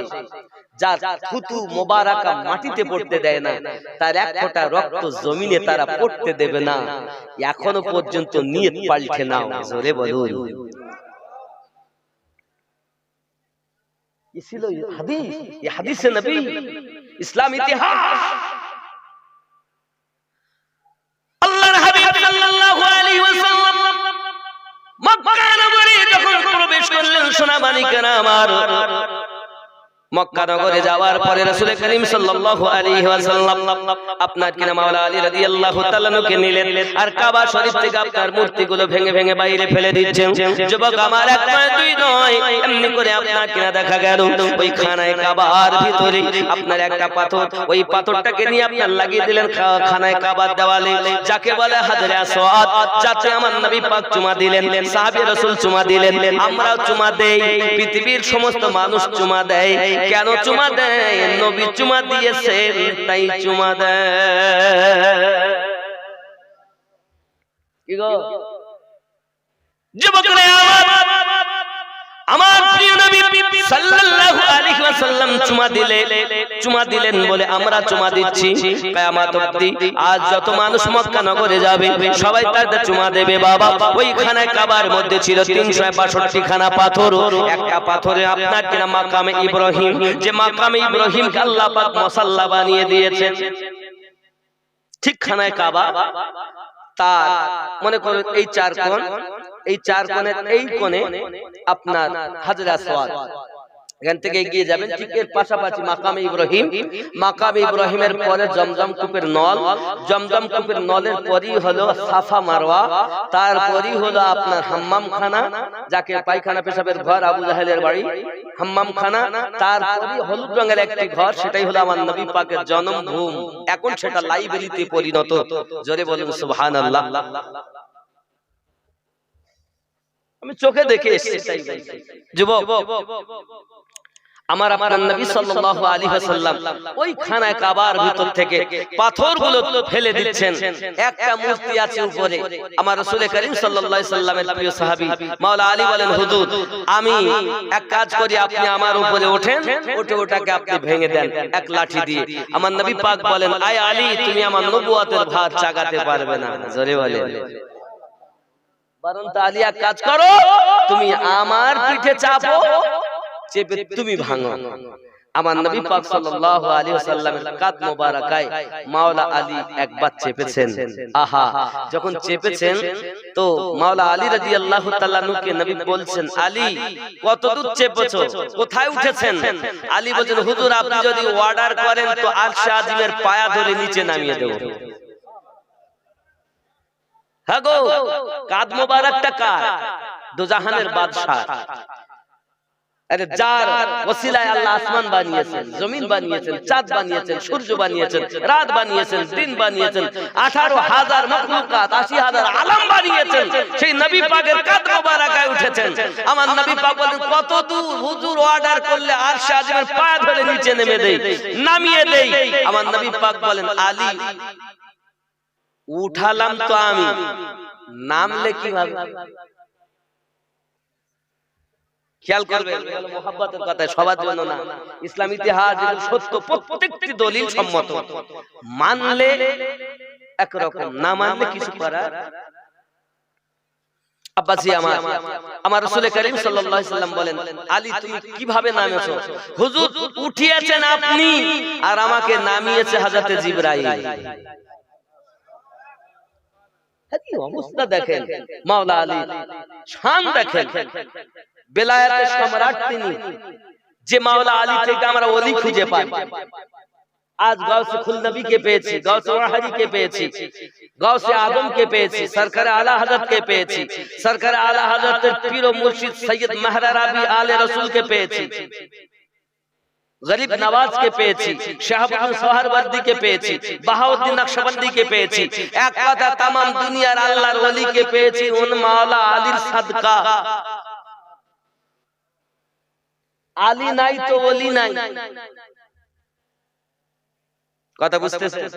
যার থুতু মোবারকা মাটিতে পড়তে দেয় না, তার এক ফোঁটা রক্ত জমিনে তারা পড়তে দেবে না, এখনো পর্যন্ত নিয়ত পাল্টে নাও। জোরে বলুন। ये ছিল হাদিস, ये হাদিসে নবী, ইসলাম ইতিহাস। আল্লাহর হাবিব সাল্লাল্লাহু আলাইহি ওয়াসাল্লাম মক্কা নগরে যখন প্রবেশ করলেন, সোনামানিকেরা আমার, মক্কা নগরে যাওয়ার পরে রাসূল করিম সাল্লাল্লাহু আলাইহি ওয়াসাল্লাম আপনার কিনা মাওলা আলী রাদিয়াল্লাহু তাআলা নুকে নিলেন, আর কাবা শরীফ থেকে আপনার মূর্তিগুলো ভেঙে ভেঙে বাইরে ফেলে দিচ্ছেন। যুবক আমার, এক নয় দুই নয়, এমনি করে আপনার কিনা দেখা গেল ওই খানায় কাবার ভিতরে আপনার একটা পাথর, ওই পাথরটাকে নিয়ে আপনার লাগিয়ে দিলেন খানায় কাবার দেওয়ালে, যাকে বলে হাজরে আসওয়াদ, যাতে আমার নবী পাক চুমা দিলেন, সাহাবী রাসূল চুমা দিলেন, আমরাও চুমা দেই, পৃথিবীর সমস্ত মানুষ চুমা দেয়। কেন চুমা দেয়? নবী চুমা দিয়েছেন তাই চুমা দেয়। কি গো যুবকরা আমার প্রিয় নবী সাল্লাল্লাহু আলাইহি ওয়াসাল্লাম চুমা দিলেন বলে আমরা চুমা দিচ্ছি কিয়ামত অবধি। আজ যত মানুষ মক্কা নগরে যাবে সবাই তাদের চুমা দেবে। বাবা, ওই খানায় কাবার মধ্যে ছিল 362 খানা পাথর, একটা পাথরে আপনার কিনা মাকামে ইব্রাহিম, যে মাকামে ইব্রাহিমকে আল্লাহ পাক মুসাল্লা বানিয়ে দিয়েছেন, ঠিক খানায় কাবা তার মনে করুন এই চার কোণ, এই চার কোণের এই কোণে আপনার হাজরে আসওয়াদ, এখান থেকে এগিয়ে যাবেন, ঠিক এর পাশাপাশি মাকামে ইব্রাহিম, মাকামে ইব্রাহিমের পরে জমজম কূপের নল, জমজম কূপের নলের পরই হলো সাফা মারওয়া, তারপরই হলো আপনার হাম্মাম খানা, যাকে পায়খানা পেশাবের ঘর আবু জাহেলের বাড়ি, হাম্মাম খানা, তারপরই হলুদ রঙের একটি ঘর, সেটাই হলো আমার নবী পাকের জন্মভূমি, এখন সেটা লাইব্রেরিতে পরিণত। জোরে বলুন সুবহানাল্লাহ। আমি চোখে দেখে এসেছি যুবক আমার, আপনার নবী সাল্লাল্লাহু আলাইহি ওয়াসাল্লাম ওই খানায় কাবার ভিতর থেকে পাথরগুলো ফেলে দিচ্ছেন। একটা মূর্তি আছে উপরে, আমার রাসূল করিম সাল্লাল্লাহু আলাইহি ওয়াসাল্লামের প্রিয় সাহাবী মাওলা আলী বলেন, হুজুর আমি এক কাজ করি, আপনি আমার উপরে ওঠেন, উঠে ওটাকে আপনি ভেঙে দেন এক লাঠি দিয়ে। আমার নবী পাক বলেন, আয় আলী, তুমি আমার নবুয়তের ভার চাগাতে পারবে না। জোরে বলেন। বরং আলী এক কাজ করো, তুমি আমার পিঠে চাপো, চেপে তুমি ভাঙো। আমার নবী পাক সাল্লাল্লাহু আলাইহি ওয়াসাল্লামের কাঁধ মোবারকায় মাওলা আলী একবার চেপেছেন। আহা, যখন চেপেছেন তো মাওলা আলী রাদিয়াল্লাহু তাআলা নুকে নবী বলছেন, আলী কতদূর চেপেছো, কোথায় উঠেছেন? আলী বলেন, হুজুর আপনি যদি অর্ডার করেন তো আরশে আজিমের পায়া ধরে নিচে নামিয়ে দেব। হ্যাঁ গো, কাঁধ মোবারকটা কার? দোজাহানের বাদশাহ। আরে যার ওসিলায় আল্লাহ আসমান বানিয়েছেন, জমিন বানিয়েছেন, চাঁদ বানিয়েছেন, সূর্য বানিয়েছেন, রাত বানিয়েছেন, দিন বানিয়েছেন, 18,000 মাখলুকাত, 80,000 আলাম বানিয়েছেন, সেই নবী পাকের কাঁধ মোবারকায় উঠেছেন। আমার নবী পাক বলেন, কত দূর? হুজুর অর্ডার করলে আরশে আজিমের পায়া ধরে নিচে নেমে দেই, নামিয়ে দেই। আমার নবী পাক বলেন, আলী উঠালাম তো আমি, নামলে কিভাবে? খেয়াল করবেন, মুহাব্বতের কথা সবার জন্য না, ইসলাম ইতিহাস যেগুলো সত্য প্রত্যেকটি দলিল সম্মত, মানলে একরকম, না মানলে কিছু করার। আব্বাসি আমার রাসূল করিম সাল্লাল্লাহু আলাইহি ওয়াসাল্লাম বলেন, আলী তুমি কিভাবে নামেছো? হুজুর উঠিয়েছেন আপনি, আর আমাকে নামিয়েছে হযরত জিবরাইল। অবস্থা দেখেন, মাওলা আলী শান দেখেন, বেলায়েতের সম্রাট তিনি, যে মাওলা আলী থেকে আমরা ওলি খুঁজে পাই। আজ গাউসে খুল নবীকে পেয়েছি, গাউসে ওয়াহাদিকে পেয়েছি, গাউসে আজমকে পেয়েছি, সরকারে আলা হযরতকে পেয়েছি, সরকারে আলা হযরতের পীর ও মুর্শিদ সৈয়দ মাহরা রাবি আলে রাসূলকে পেয়েছি, গরিব নওয়াজ কে পেয়েছি, শাহাবুদ্দিন সোহরাওয়ার্দী কে পেয়েছি, বাহাউদ্দিন নকশবন্দি কে পেয়েছি, এক কথা तमाम দুনিয়ার আল্লাহর ওলি কে পেয়েছি উন মাওলা আলীর সাদকা। আলী নাই তো ওলি নাই, কথা বুঝতেছেন?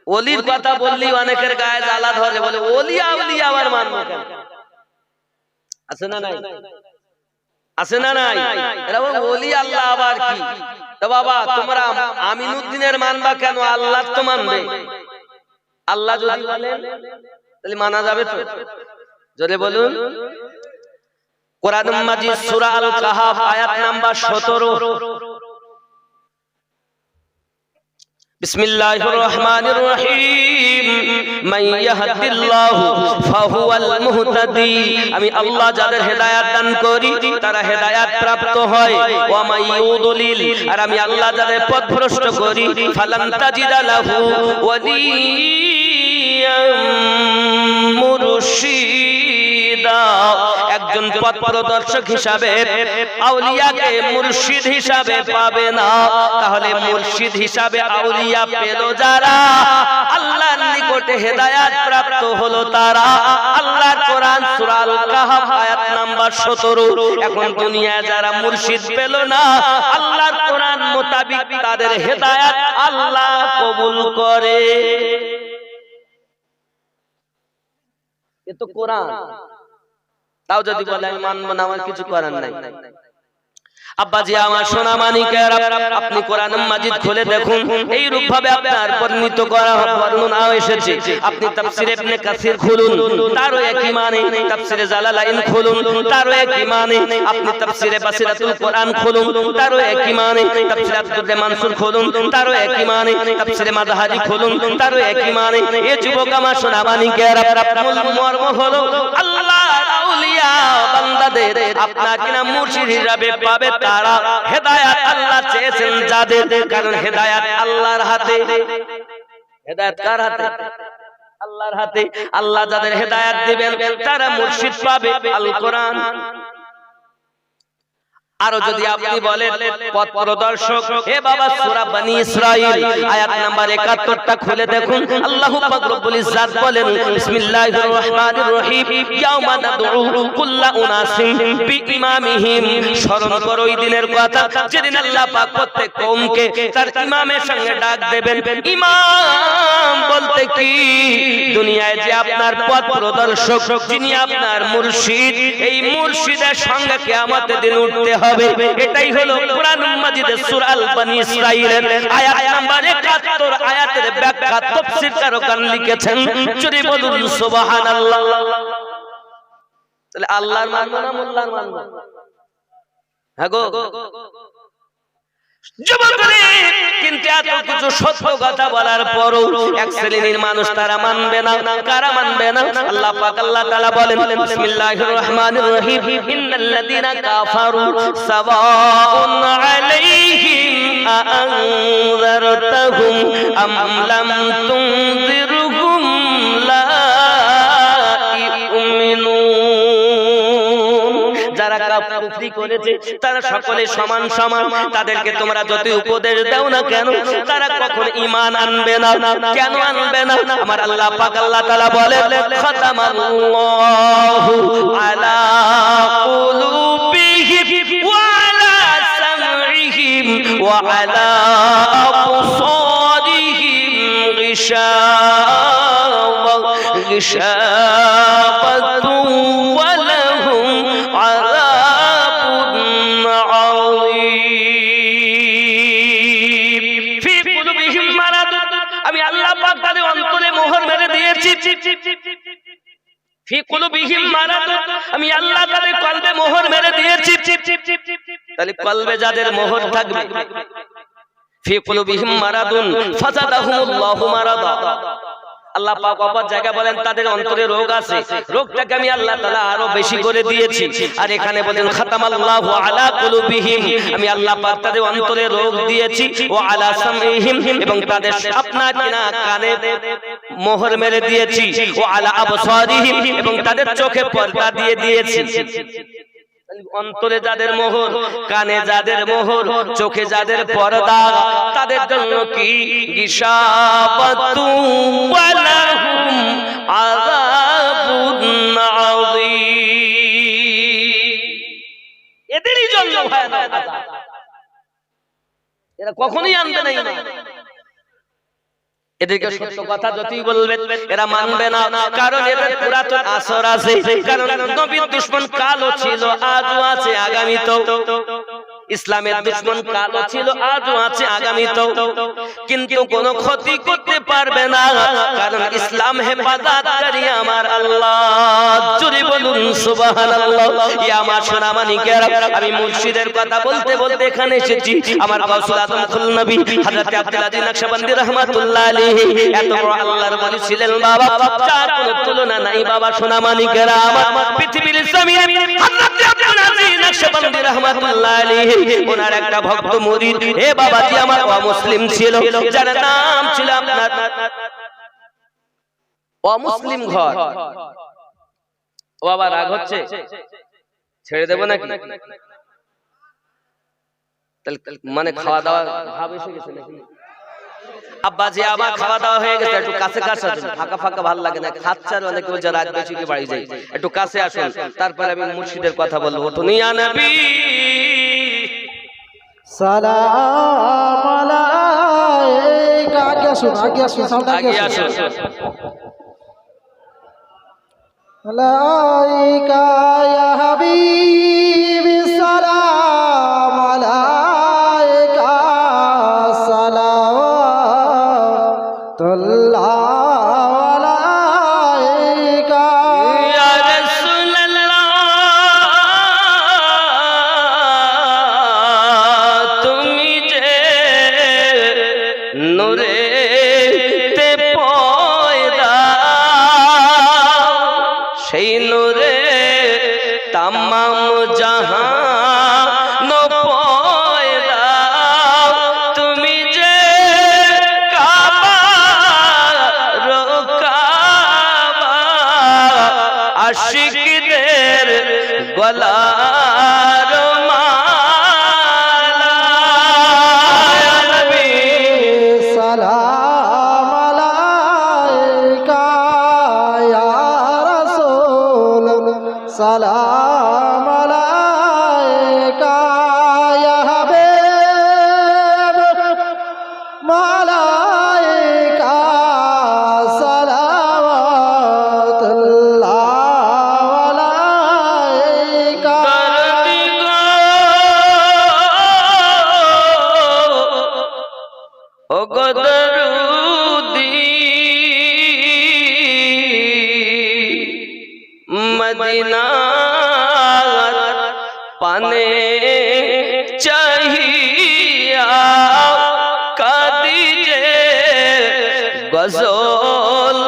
ওলির কথা বললি অনেকের গায়ে জ্বালা ধরে, বলে ওলি আউলিয়া আবার মানবো কেন? আছে না নাই? আছে না নাই? এরা ওলি আল্লাহ আবার কি? তো বাবা তোমরা আমিনুদ্দিনের মানবা কেন? আল্লাহ তো মানবে। আল্লাহ যদি বলেন তাহলে মানা যাবে তো। জোরে বলুন। কোরআন মাজিদ সূরা আল কাহাফ আয়াত নাম্বার 17। বিসমিল্লাহির রহমানির রহিম। মান ইয়াহদিল্লাহু ফাহুয়াল মুহতাদি। আমি আল্লাহ যাদের হেদায়েত দান করি তারা হেদায়েত প্রাপ্ত হয়। ওয়া মান ইউদলিল, আর আমি আল্লাহ যাদের পথভ্রষ্ট করি ফালান তাজিদা লাহু ওয়ালিয়াম মুরশিদা। একজন পথ প্রদর্শক হিসাবে আউলিয়াকে মুর্শিদ হিসাবে পাবে না। তাহলে মুর্শিদ হিসাবে আউলিয়া পেল যারা, আল্লাহর নিকটে হেদায়েত প্রাপ্ত হলো তারা। আল্লাহর কোরআন সূরা আল কাহাফ আয়াত নাম্বার 17। এখন দুনিয়া যারা মুর্শিদ পেল না, আল্লাহর কোরআন মোতাবিক তাদের হেদায়েত আল্লাহ কবুল করে। এ তো কোরআন। তাও যদি বলে আমি মানব না, আমার কিছু করার নাই। আব্বাজি আমার সোনা মানিকেরা, আপনি কোরআন মাজিদ খুলে দেখুন, এই রূপ ভাবে আপনার বর্ণিত করা বর্ণনা এসেছে। আপনি তাফসীর ইবনে কাসির খুলুন, তারও একই মানে। তাফসীরে জালালাইন খুলুন, তারও একই মানে। আপনি তাফসীরে বাসিরাতুল কোরআন খুলুন, তারও একই মানে। তাফসীর আব্দুর মানসুর খুলুন, তারও একই মানে। তাফসীরে মাযহারি খুলুন, তারও একই মানে। এই যুবক আমার সোনা মানিকেরা, মূল মর্ম হলো আল্লাহর আউলিয়া বান্দাদের আপনার কিনা মুর্শিদ হিসাবে পাবে তারা। হেদায়েত আল্লাহ চেয়েছেন যাদের, কারণ হেদায়েত আল্লাহর হাতে। হেদায়েত কার হাতে? আল্লাহর হাতে। আল্লাহ যাদের হেদায়েত দিবেন তারা মুর্শিদ পাবে। আল কোরআন। আরো যদি আপনি বলেন পথ প্রদর্শক, হে বাবা সূরা বনি ইসরাইল আয়াত নাম্বার 71টা খুলে দেখুন। আল্লাহু পাক রব্বুল ইজ্জাত বলেন, বিসমিল্লাহির রহমানির রহিম। ইয়াউমা নাদউ কুল্লা উনাসিম বিইমামিহিম। স্মরণ করো ওই দিনের কথা যেদিন আল্লাহ পাক প্রত্যেক কওমকে তার ইমামের সঙ্গে ডাক দেবেন। ইমাম বলতে কি? দুনিয়ায় যে আপনার পথ প্রদর্শক, যিনি আপনার মুর্শিদ, এই মুর্শিদের সঙ্গে কিয়ামতের দিন উঠতে হবে। এটাই হলো কোরআন মাজিদের সূরা আল বনি ইসরাইলের আয়াত নাম্বার 71 আয়াতের ব্যাখ্যা তাফসীরকারগণ লিখেছেন। জোরে বলুন সুবহানাল্লাহ। তাহলে আল্লাহর মানবো না মোল্লার মানবো? হ্যাঁ গো যুবকরে, কিন্তু এত কিছু সত্য কথা বলার পরও এক শ্রেণীর মানুষ তারা মানবে না। কারা মানবে না? আল্লাহ পাক আল্লাহ তাআলা বলেন, বিসমিল্লাহির রহমানির রহিম। ইন্নাল্লাযীনা কাফারু সাওয়াউন আলাইহিম আ'আনযারতাহুম আম লাম তুনযিরহুম লা ইউমিনুন। যারা কুফরি করেছে তারা সকলে সমান সমান। তাদেরকে তোমরা যত উপদেশ দাও না কেন, তারা কখনো ঈমান আনবে না। কেন আনবে না? আমার আল্লাহ পাক আল্লাহ তাআলা বলেন, খাতামাল্লাহু আলা কুলুবিহিম ওয়া আলা সামইহিম ওয়া আলা আবসারিহিম গিশাওয়াতুন ওয়া লাহুম আযাবুন আযীম। ফি কুলুবিহিম মারাদুন। আমি আল্লাহ পাক তাদের অন্তরে মোহর মেরে দিয়েছি। ফি কুলুবিহিম মারাদুন। আমি আল্লাহ তাদের কলবে মোহর মেরে দিয়েছি। তাহলে কলবে যাদের মোহর থাকবে, ফি কুলুবিহিম মারাদুন ফাযাদাহুমুল্লাহু মারাদা। আল্লাহ পাক অপর জায়গায় বলেন তাদের অন্তরে রোগ আছে, রোগটাকে আমি আল্লাহ তাআলা আরো বেশি করে দিয়েছি। আর এখানে বলেন খাতামাল্লাহু আলা কুলুবিহিম, আমি আল্লাহ পাক তাদের অন্তরে রোগ দিয়েছি। ও আলা সামইহিম, এবং তাদের আপনার কিনা কানে মোহর মেরে দিয়েছি। ও আলা আবসারিহিম, এবং তাদের চোখে পর্দা দিয়ে দিয়েছি। অন্তরে যাদের মোহর, কানে যাদের মোহর, চোখে যাদের পর্দা, তাদের জন্য কি গিশাওয়াতু ওয়া লাহুম আযাবুন আযীম। এদেরই জন্য ভয়ানক আযাব। এরা কখনোই আনবে না ঈমান। এদেরকে সত্য কথা যতই বলবেন এরা মানবে না, কারণ এদের পুরাতন আসর আছে। কারণ নবীর দুশমন কালও ছিল, আজও আছে, আগামীতেও। ইসলামের দুশমন কালও ছিল, আজও আছে, আগামীতেও। কিন্তু কোনো ক্ষতি করতে পারবে না, কারণ ইসলাম হেফাজতকারী আমার আল্লাহ। জোরে বলুন সুবহানাল্লাহ। ইয়া আমার সোনামানিকেরা, আমি মুর্শিদের কথা বলতে বলতে এখানে এসেছি। আমার গাউসুল আজম খুল নবী হযরত আব্দুল আজিজ নকশবন্দি রাহমাতুল্লাহ আলাইহি এত বড় আল্লাহর ওলি ছিলেন বাবা, যার কোনো তুলনা নাই বাবা। সোনামানিকেরা আমার, পৃথিবীর জমিনে হযরত আব্দুল আজিজ নকশবন্দি রাহমাতুল্লাহ আলাইহি ওনার একটা ভক্ত মুরিদ হে বাবাজি আমার অমুসলিম ছিল, যার নাম ছিল আপনার অমুসলিম ঘর। ও বাবা রাগ হচ্ছে, ছেড়ে দেব নাকি? মানে খাওয়া দাওয়া ভাব এসে গেছে নাকি? আব্বাজি আমার খাওয়া দাওয়া হয়ে গেছে, একটু কাছে কাছে আসুন। ফাঁকা ফাঁকা ভালো লাগে না, খাচ্ছার অনেকে বলছে রাগ বেশি কি বাড়ি যাই, একটু কাছে আসুন, তারপরে আমি মুর্শিদের কথা বলবো। তো ইয়া নবী সালাম আলাইকা। আগে আসুন, আগে আসুন, সাউন্ড আগে আসুন। আলাইকা ইয়া হাবিবি সালাম আলাইকা সালাওয়াতুল্লাহ আলাইকা ইয়া রাসূলুল্লাহ, তুমি যে নূরে তে পয়দা, সেই নূরে তামাম জাহান পয়দা। তুমি যে কাবা রোকাবা, আশিকদের গলার মালা। ইয়া নবী সালাম আলাইকা ইয়া রাসূল সালাম আলাইকা ইয়া হাবিব মালাইকা সালাওয়াতুল্লাহ আলাইকা। দরদি গো, ও গো দরুদি, মদিনার পানে চাহিয়া কাঁদি যে গজল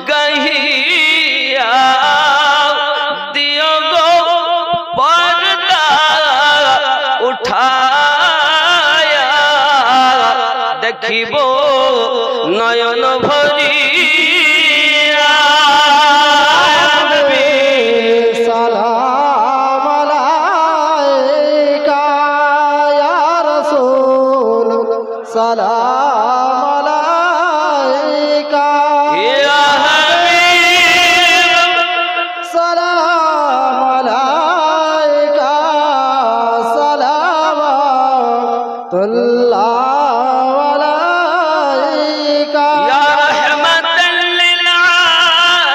গাহিয়া, দিও গো পর্দা উঠায়া, দেখিব নয়ন ভরিয়া। সালাম আলাইকা ইয়া রাসূল সালাম আলাইকা ইয়া হাবিব সালাম আলাইকা সালাওয়াতুল্লাহ আলাইকা ইয়া রাহমাতাল লিল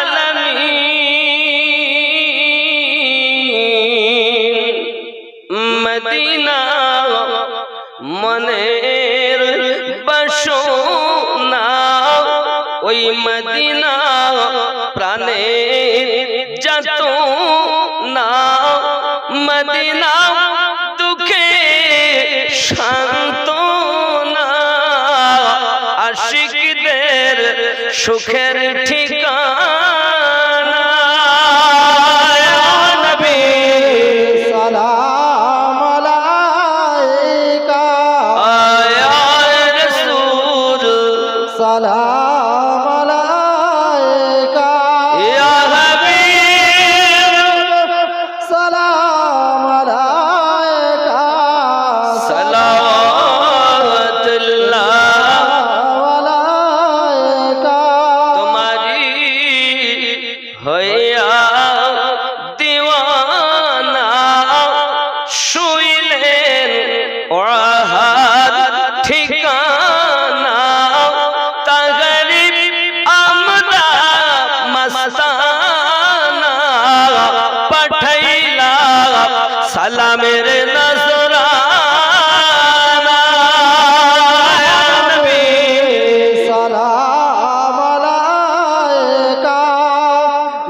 আলামিন। মদিনা মনের বাসনা, ওই মদিনা প্রাণে যত না, মদিনা দুঃখে শান্তনা, আশিকদের সুখের ঠিকানা। ইয়া নবী সালাম আলাইকা ইয়া রাসূল সালাম আলাইকা ইয়া হাবিব সালাম আলাইকা সালাওয়াতুল্লাহ আলাইকা। তোমারি হইয়া দিওয়ানা, শুইলেন ওয়াহাদ ঠিকানা, তাগা ইসলামের নজরানা নবী সালাম আলাইকা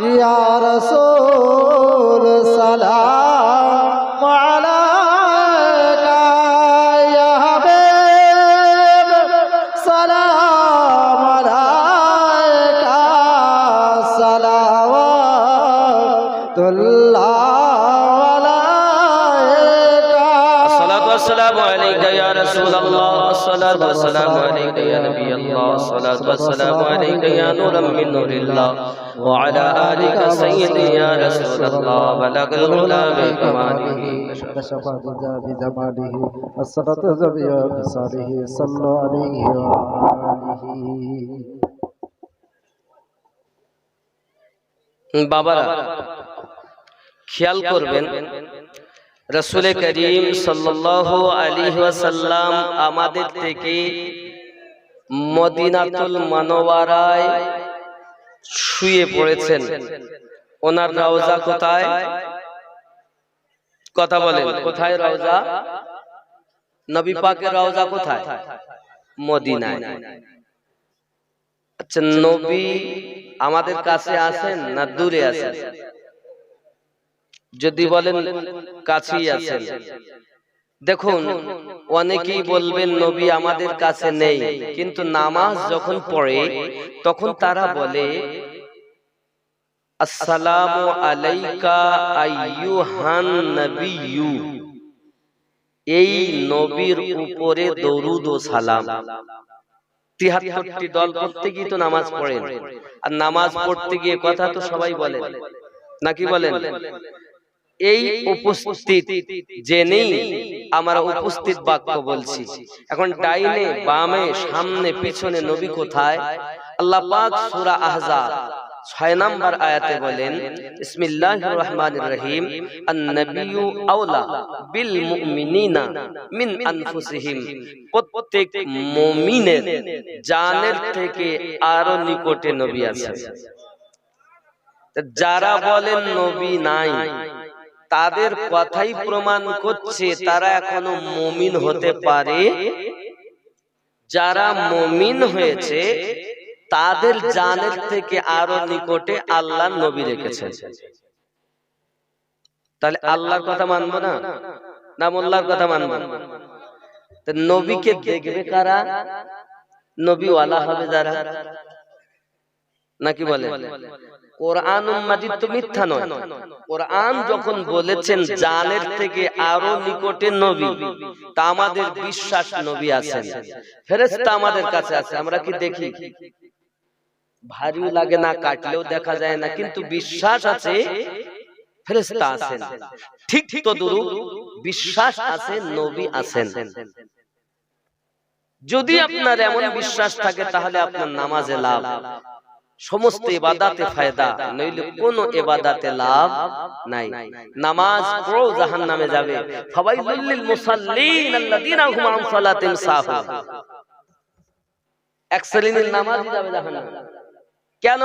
ইয়া রাসূল সালাম আলাইকা ইয়া হাবিব সালাম আলাইকা সালাওয়াতুল্লাহ السلام عليك يا رسول الله الصلاة والسلام عليك يا نبي الله الصلاة والسلام عليك يا نورا من نور الله وعلى آلك سيدي يا رسول الله بلغ العلا بكماله كشف الدجى بجماله الصلاة زبيا بصالح صلوا عليه وآله বাবারা খেয়াল করবেন রাসূল করিম সাল্লাল্লাহু আলাইহি ওয়াসাল্লাম আমাদের থেকে মদিনাতুল মুনাওয়ারায় শুয়ে পড়েছেন। ওনার রওজা কোথায়? কথা বলেন, কোথায় রওজা? নবী পাকের রওজা কোথায়? মদিনায়। আচ্ছা, নবী আমাদের কাছে আছেন না দূরে আছেন? যদি বলেন কাছেই আছেন, দেখুন অনেকেই বলবেন নবী আমাদের কাছে নেই, কিন্তু নামাজ যখন পড়ে তখন তারা বলে আসসালামু আলাইকা আইয়ুহান নবিয়্যু, এই নবীর উপরে দরুদ ও সালাম। 73টি দল পড়তে গিয়ে তো নামাজ পড়েন, আর নামাজ পড়তে গিয়ে কথা তো সবাই বলেন, নাকি বলেন? এই উপস্থিত জেনেই আমরা উপস্থিত বাক্য বলছি। এখন ডাইনে বামে সামনে পিছনে নবী কোথায়? আল্লাহ পাক সূরা আহজাব 6 নম্বর আয়াতে বলেন বিসমিল্লাহির রহমানির রহিম আন-নাবিয়্যু আওলা বিল মুমিনিনা মিন আনফুসিহিম, প্রত্যেক মুমিনের জানের থেকে আরো নিকটে নবী আছেন। যারা বলেন নবী নাই, তাদের কথাই প্রমাণ করছে তারা এখনো মুমিন হতে পারে। যারা মুমিন হয়েছে তাদের জানের থেকে আরো নিকটে আল্লাহ নবী রেখেছেন। তাহলে আল্লাহর কথা মানবো না, না মোল্লার কথা মানবো? নবীকে দেখবে কারা? নবীওয়ালা হবে যারা, নাকি বলে? কোরআনুল মাজিদ তো মিথ্যা নয়। কোরআন যখন বলেছেন জানের থেকে আরো নিকটে নবী, তা আমাদের বিশ্বাস নবী আছেন, ফেরেশতা আমাদের কাছে আছে। আমরা কি দেখি? ভারীও লাগে না, কাটলেও দেখা যায় না, কিন্তু বিশ্বাস আছে ফেরেশতা আছেন। ঠিক তো দুরূহ বিশ্বাস আছে নবী আছেন। যদি আপনার এমন বিশ্বাস থাকে তাহলে আপনার নামাজে লাভ, সমস্ত ইবাদতে ফায়দা, নইলে কোন ইবাদতে লাভ নাই। নামাজ পড়ো জাহান্নামে যাবে। ফাওয়াইলুল লিল মুসাল্লিন আল্লাযীনা হুম আন সালাতিহিম সাহুন। এক শ্রেণীর নামাজি যাবে জাহান্নামে। কেন?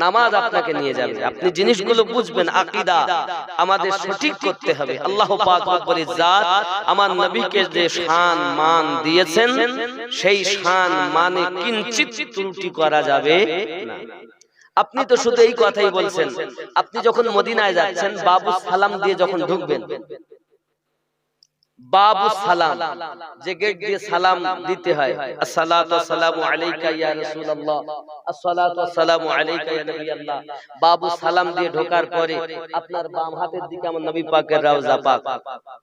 নামাজ আপনাকে নিয়ে যাবে। আপনি জিনিসগুলো বুঝবেন, আকীদা আমাদের সঠিক করতে হবে। আল্লাহ পাক রব্বুল ইজ্জাত আমার নবীকে যে শান মান দিয়েছেন, সেই শান মানে কিঞ্চিত ত্রুটি করা যাবে না। আপনি তো শুধু এই কথাই বলছেন। আপনি যখন মদিনায় যাচ্ছেন, বাবু সালাম দিয়ে যখন ঢুকবেন, বাবু সালাম যে গেট দিয়ে সালাম দিতে হয়, আসসালাতু ওয়াসসালামু আলাইকা ইয়া রাসূলুল্লাহ, আসসালাতু ওয়াসসালামু আলাইকা ইয়া নবিয়াল্লাহ, বাবু সালাম দিয়ে ঢোকার পরে আপনার বাম হাতের দিকে আমার নবী পাকের রওজা পাক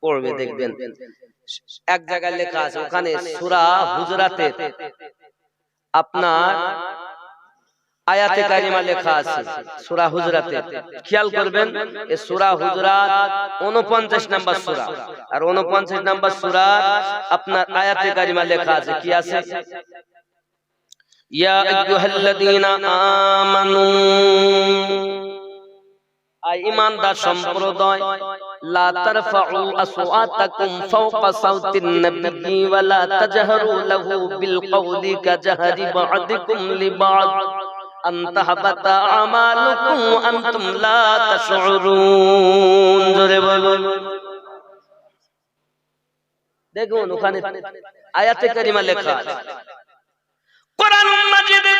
পড়বে, দেখবেন এক জায়গায় লেখা আছে, ওখানে সূরা হুজরাতের আপনার আয়াতে কারিমা লেখা আছে। সূরা হুজরাতে খেয়াল করবেন, এই সূরা হুজরাত 49 নম্বর সূরা, আর 49 নম্বর সূরা আপনার আয়াতে কারিমা লেখা আছে। কি আছে? ইয়া আইয়ুহাল্লাযীনা আমানু, আই ঈমানদার সম্প্রদায়, লা তারফাউ আসওয়াতাকুম ফাওকা সাওতিন নবিয়্যি ওয়া লা তাজহারু লাহু বিল কওলি কাজহারি বা'দিকুম লিবা'দ আন তাহবাতা আমালুকুম ওয়া আনতুম লা তাশউরুন। জোরে বলুন দেখুন ওখানে আয়াতে কারিমা লেখা আছে কোরআন মাজিদের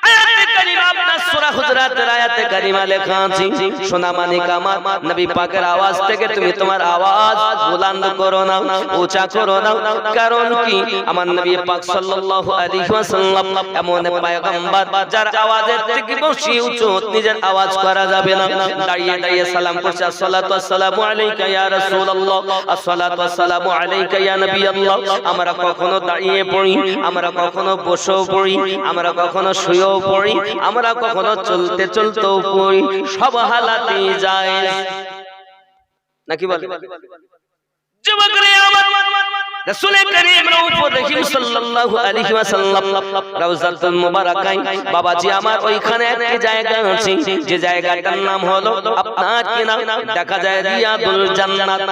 আয়াতে কারিমা আপনার সূরা হুজুরাতের আয়াতে কারিমা লেখা আছে সোনা মানিক আমার নবী পাকের আওয়াজ থেকে তুমি তোমার আওয়াজ বুলন্দ করো না উঁচা করো না কারণ কি আমার নবী পাক সাল্লাল্লাহু আলাইহি ওয়াসাল্লাম এমন পয়গম্বর যার আওয়াজের থেকে বেশি উঁচু নিজের আওয়াজ করা যাবে না দাঁড়িয়ে দাঁড়িয়ে সালাম করছে আসসালাতু ওয়াসসালামু আলাইকা ইয়া রাসূলুল্লাহ আসসালাতু ওয়াসসালামু আলাইকা ইয়া নবী আল্লাহ আমরা কখনো দাঁড়িয়ে পড়ি আমরা কখনো বসেও পড়ি আমরা কখনো শুয়েও পড়ি আমরা কখনো চলতে চলতেও পড়ি সব হালাতেই যায় নাকি বল যুবকরে আমার রাসূল করিম রাউফুর রহিম সাল্লাল্লাহু আলাইহি ওয়াসাল্লাম রাউজাতুল মুবারাকায় বাবাজি আমার ওইখানে একটা জায়গা আছে যে জায়গাটার নাম হলো আপনার কি নাম দেখা যায় রিয়াদুল জান্নাত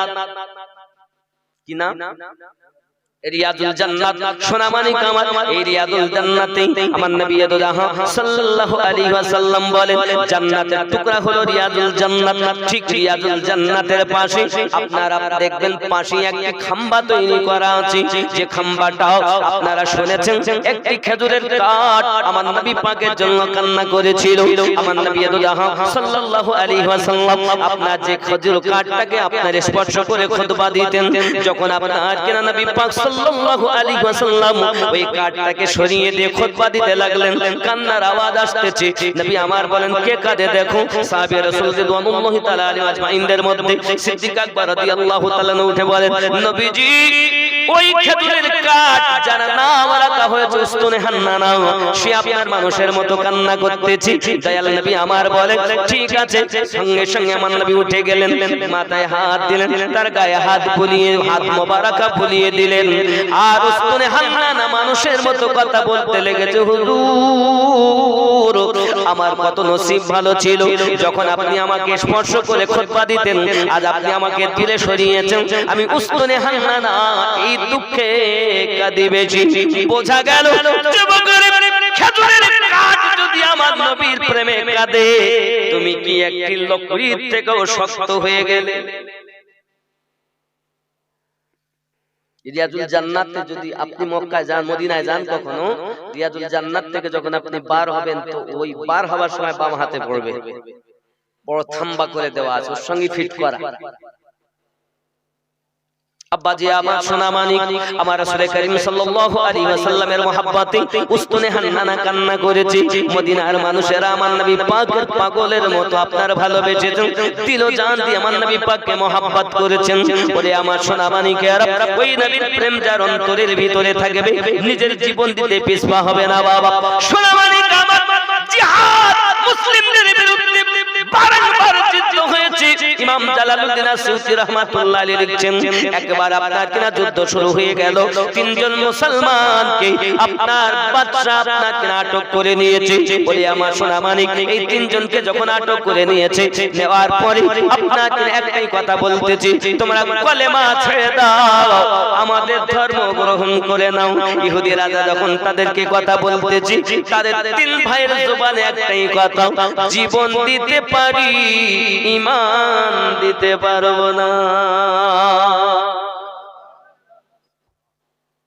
কি নাম রিয়াদুল জান্নাত সোনা মানিক আমার এই রিয়াদুল জান্নাতে আমার নবী সাল্লাল্লাহু আলাইহি ওয়াসাল্লাম বলেন জান্নাতের টুকরা হলো রিয়াদুল জান্নাত ঠিক রিয়াদুল জান্নাতের পাশে আপনারা দেখবেন পাশে একটি খাম্বা তৈরি করা আছে যে খাম্বাটা আপনারা শুনেছেন একটি খেজুরের কাঠ আমার নবী পাকের জন্য কান্না করেছিল আমার নবী সাল্লাল্লাহু আলাইহি ওয়াসাল্লাম আপনার যে খেজুর কাঠটাকে আপনার স্পর্শ করে খুতবা দিতেন যখন আপনার কি নবী পাক সাল্লাল্লাহু আলাইহি ওয়াসাল্লাম ওই কাঠটাকে সরিয়ে দিয়ে খুতবা দিতে লাগলেন কান্নার আওয়াজ আসতেছে নবী আমার বলেন কে কাঁদে দেখো সাহাবী রাসূল রিদওয়ানুল্লাহি তাআলা আলাইহিম আজমাইনদের মধ্যে সিদ্দিক আকবর রাদিয়াল্লাহু তাআলা উঠে বলেন নবীজি ওই খেজুরের কাঠ যার নাম রাখা হয়েছে উস্তুনে হান্নানা সে আপনার মানুষের মতো কান্না করতেছে দয়াল নবী আমার বলেন ঠিক আছে সঙ্গে সঙ্গে আমার নবী উঠে গেলেন মাথায় হাত দিলেন তার গায়ে হাত বুলিয়ে হাত মোবারকা বুলিয়ে দিলেন আর উস্তুনে হান্নানা মানুষের মতো কথা বলতে লেগেছে হুজুর আমার কত নসিব ভালো ছিল যখন আপনি আমাকে স্পর্শ করে খুতবা দিতেন আজ আপনি আমাকে দিলে সরিয়েছেন আমি উস্তুনে হান্নানা এই দুঃখে কাঁদিবেছি বোঝা গেল যুবকের খেজুরের কাঠ যদি আমার নবীর প্রেমে কাঁদে তুমি কি একটি লকড়ির থেকেও শক্ত হয়ে গেলে রিয়াদুল জান্নাতে যদি আপনি মক্কায় যান মদিনায় যান কখনো রিয়াদুল জান্নাত থেকে যখন আপনি বার হবেন তো ওই বার হওয়ার সময় বাম হাতে পড়বে বড় থাম্বা করে দেওয়া আছে ওর সঙ্গে ফিট করা আব্বাজি আমার সোনা মানিক আমার রাসূল করিম সাল্লাল্লাহু আলাইহি ওয়াসাল্লামের মহব্বতে উস্তুনে হান্নানা কান্না করেছে মদিনার মানুষেরা আমার নবী পাকের পাগলের মতো আপনার ভালোবেসেছেন দিল জান দিয়ে আমার নবী পাককে মহব্বত করেছেন বলে আমার সোনা মানিকেরা ওই নবীর প্রেম যার অন্তরের ভিতরে থাকবে নিজের জীবন দিতে পিছপা হবে না বাবা সোনা মানিক আমার জিহাদ মুসলিমদের বিরুদ্ধে বারবার যুদ্ধ হয়েছে ইমাম জালালউদ্দিন আসিউতি রাহমাতুল্লাহ আলাইহি লিখছেন একবার আপনার কিনা যুদ্ধ শুরু হয়ে গেল তিনজন মুসলমানকে আপনার বাদশা আপনার কিনা আটক করে নিয়েছে বলে আমার সোনা মানিক এই তিনজনকে যখন আটক করে নিয়েছে নেওয়ার পরে আপনার কিনা একটাই কথা বলতেছি তোমরা কলেমা ছেড়ে দাও আমাদের ধর্ম গ্রহণ করে নাও ইহুদি রাজা যখন তাদেরকে কথা বলতেছি তাদের তিন ভাইয়ের জবানে একটাই কথা জীবন দিতে পারি ঈমান দিতে পারবো না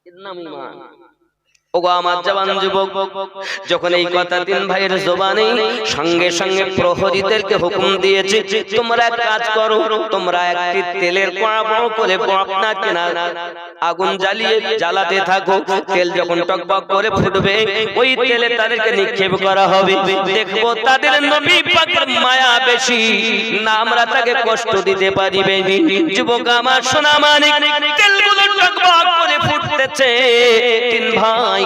এর নাম ঈমান ওগো আমার জওয়ান যুবক যখন এই কথা তিন ভাইয়ের জবানে সঙ্গে সঙ্গে প্রহরীদেরকে হুকুম দিয়েছে তোমরা এক কাজ করো তোমরা একটি তেলের কড়া বড় করে আপনার কিনা আগুন জ্বালিয়ে জ্বালাতে থাকো তেল যখন টকবক করে ফুটবে ওই তেলে তাদেরকে নিক্ষেপ করা হবে দেখবো তাদের নবী পাকের মায়া বেশি না আমরা তাকে কষ্ট দিতে পারিবে যুবক আমার সোনা মানিক তেলগুলো টকবক করে ফুটতেছে তিন ভাই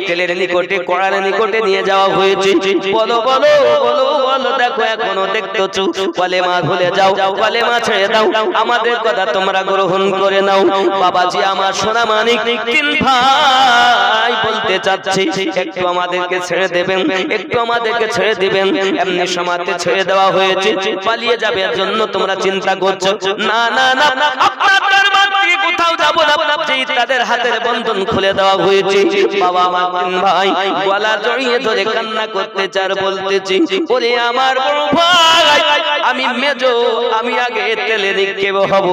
তেলের নিকটে কড়ার নিকটে নিয়ে যাওয়া হয়েছে বলো বলো বলো বলো দেখো এখনো দেখতেছো কলেমা ভুলে যাও কলেমা ছেড়ে দাও আমাদের কথা তোমরা গ্রহণ করে নাও বাবাজি আমার সোনা মানিক তিন ভাই বলতে চাচ্ছে একটু আমাদেরকে ছেড়ে দেবেন একটু আমাদেরকে ছেড়ে দিবেন এমনি সমাজে ছেড়ে দেওয়া হয়েছে পালিয়ে যাবে এর জন্য তোমরা চিন্তা করছো না না না আপনার দরবার থেকে কোথাও যাব না, যেই তাদের হাতের বন্ধন খুলে দেওয়া হয়েছে। বাবা আমার তিন ভাই গলা জড়িয়ে ধরে কান্না করতে চার বলতেছি, ওরে আমার বড় ভাই আমি মেজো, আমি আগে তেলে নিক্ষেপ হব।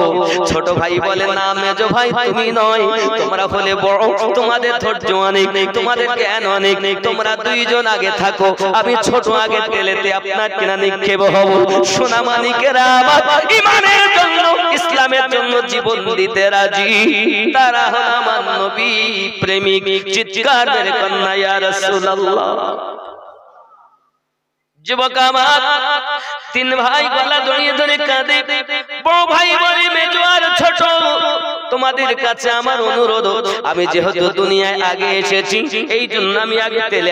ছোট ভাই বলে না মেজো ভাই তুমি নয়, তোমরা হলে বড়, তোমাদের ধৈর্য অনেক, তোমাদের জ্ঞান অনেক, তোমরা দুইজন আগে থাকো, আমি ছোট আগে তেলেতে আপনার কিনা নিক্ষেপ হব। সোনা মানিকেরা আমার ঈমানের জন্য, ইসলামের জন্য জীবন দিতে রাজি, তারা হল আমার নবী প্রেমিক। চিৎকার মেরে কন্যা ইয়া রাসূলুল্লাহ। যুবক আমার তিন ভাই গলা জড়িয়ে ধরে কাঁদে। বড় ভাই বলে মেজো আর ছোট তোমাদের কাছে আমার অনুরোধ, আমি যেহেতু দুনিয়ায় আগে এসেছি এই জন্য আমি আগে তেলে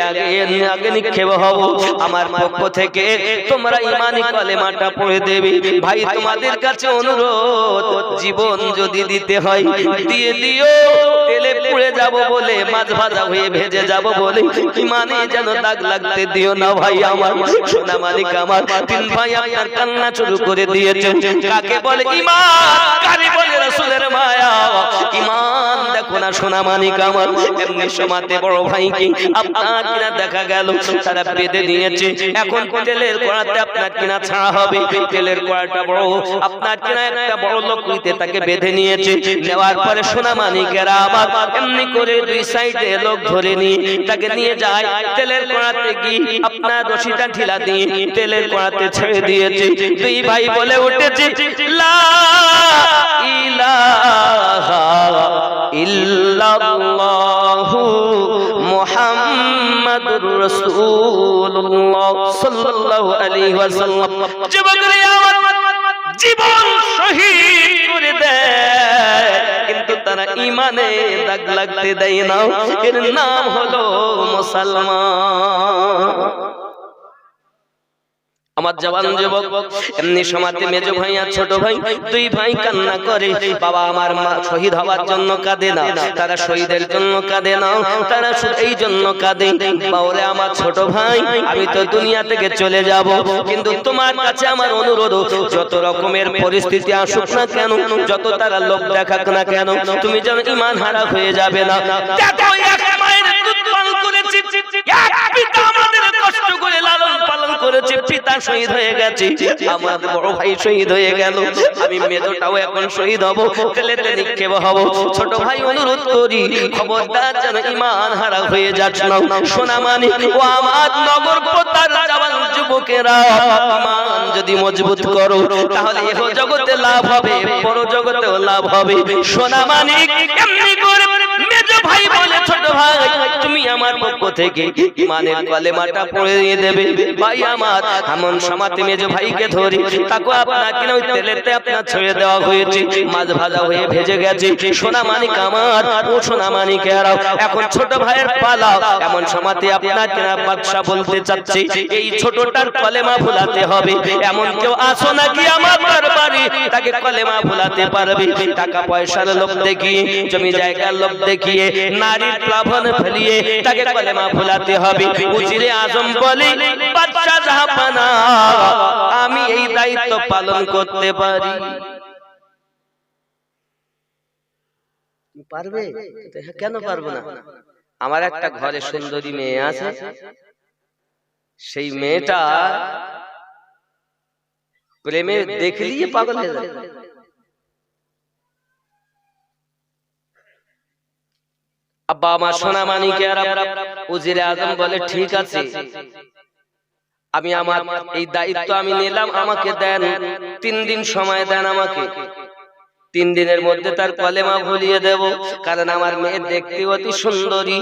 আগে নিক্ষেপ হব। আমার পক্ষ থেকে তোমরা ঈমানি কালেমাটা পড়ে দেবে। ভাই তোমাদের কাছে অনুরোধ, জীবন যদি দিতে হয় দিয়ে দিও, তেলে পুড়ে যাব বলে, মাছ ভাজা হয়ে ভেজে যাব বলে ঈমানে যেন দাগ লাগতে দিও না ভাই আমার। সোনা মানিক আমার তিন ভাই আপনার কান্না শুরু করে দিয়েছে। কাকে বলে ঈমান, কাকে বলে রাসূলের মায়া। ঈমান দেখো না সোনা মানিক আমার। এমনি সময়তে বড় ভাইকে আপনার কিনা দেখা গেল তারা বেঁধে নিয়েছে। এখন তেলের কড়াতে আপনার কিনা ছাড়া হবে। তেলের কড়াটা বড়, আপনার কিনা একটা বড় লকড়িতে তাকে বেঁধে নিয়েছে। নেওয়ার পরে সোনা মানিকেরা আমার এমনি করে দুই সাইডে লোক ধরে নিয়ে তাকে নিয়ে যায়। তেলের কড়াতে গিয়ে আপনার রশিটা ঢিলা দিয়ে তেলের কড়াতে ছেড়ে দিয়েছে। দুই ভাই বলে উঠেছে লা ইলাহা ইল্লাল্লাহু মুহাম্মাদুর রাসূলুল্লাহ সাল্লাল্লাহু আলাইহি ওয়াসাল্লাম। যুবকরা আমার জীবন শহীদ করে দেয়, কিন্তু তারা ঈমানে দাগ লাগতে দেয় না। এর নাম হলো মুসলমান। আমার জওয়ান যুবক এমনি সময়তে মেজো ভাই আর ছোট ভাই দুই ভাই কান্না করে। বাবা আমার মা শহীদ হওয়ার জন্য কাঁদে না, তারা শহীদের জন্য কাঁদে না, তারা এই জন্য কাঁদে, বাওরে আমার ছোট ভাই আমি তো দুনিয়া থেকে চলে যাব, কিন্তু তোমার কাছে আমার অনুরোধ, যত রকমের পরিস্থিতি আসুক না কেন, যত তারা লোক দেখাক না কেন, তুমি যেন ঈমান হারা হয়ে যাবে না। দেখো এক মায়ের দুধ পান করেছি, এক পিতা আমাদের কষ্ট করে লালন পালন করেছে, পিতা শহীদ হয়ে গেছে, আমার বড় ভাই শহীদ হয়ে গেল, আমি মেজোটাও এখন শহীদ হব, তেলেতে নিক্ষেপ হব। ছোট ভাই অনুরোধ করি খবরদার যেন ঈমান হারা হয়ে যাস না। সোনা মানিক ও আমার নগর পোতার জওয়ান যুবকেরা, ঈমান যদি মজবুত করো তাহলে ইহ জগতে লাভ হবে, পর জগতেও লাভ হবে। সোনা মানিক এমনি করে মেজো ভাই বলে ছোট ভাই তুমি আমার পক্ষ থেকে ঈমানের কালেমাটা পড়ে দিয়ে দেবে। ভাই আমার এমন সময়তে মেজো ভাইকে ধরে তাকে আপনাকে ওই তেলেতে আপনার ছেড়ে দেওয়া হয়েছে, মাছ ভাজা হয়ে ভেজে গেছে। সোনা মানিক আমার ও সোনা মানিকেরাও এখন ছোট ভাইয়ের পালা। এমন সময়তে আপনার কিনা বাদশা বলতে চাচ্ছে এই ছোটটার কলেমা ভুলাতে হবে। এমন কেউ আসো নাকি আমার দরবারে তাকে কলেমা ভুলাতে পারবে? টাকা পয়সার লোভ দেখিয়ে, জমি জায়গার লোভ দেখিয়ে, নারীর প্লাবন ফেলিয়ে তাকে কলেমা ভুলাতে হবে। উজিরে আজম বলে বাদশা জাহাপানা আমি এই দায়িত্ব পালন করতে পারি। পারবে? কেন পারবো না? আমার একটা ঘরে সুন্দরী মেয়ে আছে, সেই মেয়েটা প্রেমে দেখলিয়ে পাগল হয়ে যাবে। আব্বা আমার সোনা মানিকেরা উজিরে আজম বলে ঠিক আছে, আমি আমার এই দায়িত্ব আমি নিলাম, আমাকে দেন 3 দিন সময় দেন আমাকে। 3 দিনের মধ্যে তার কলেমা ভুলিয়ে দেব, কারণ আমার মেয়ে দেখতে অতি সুন্দরী।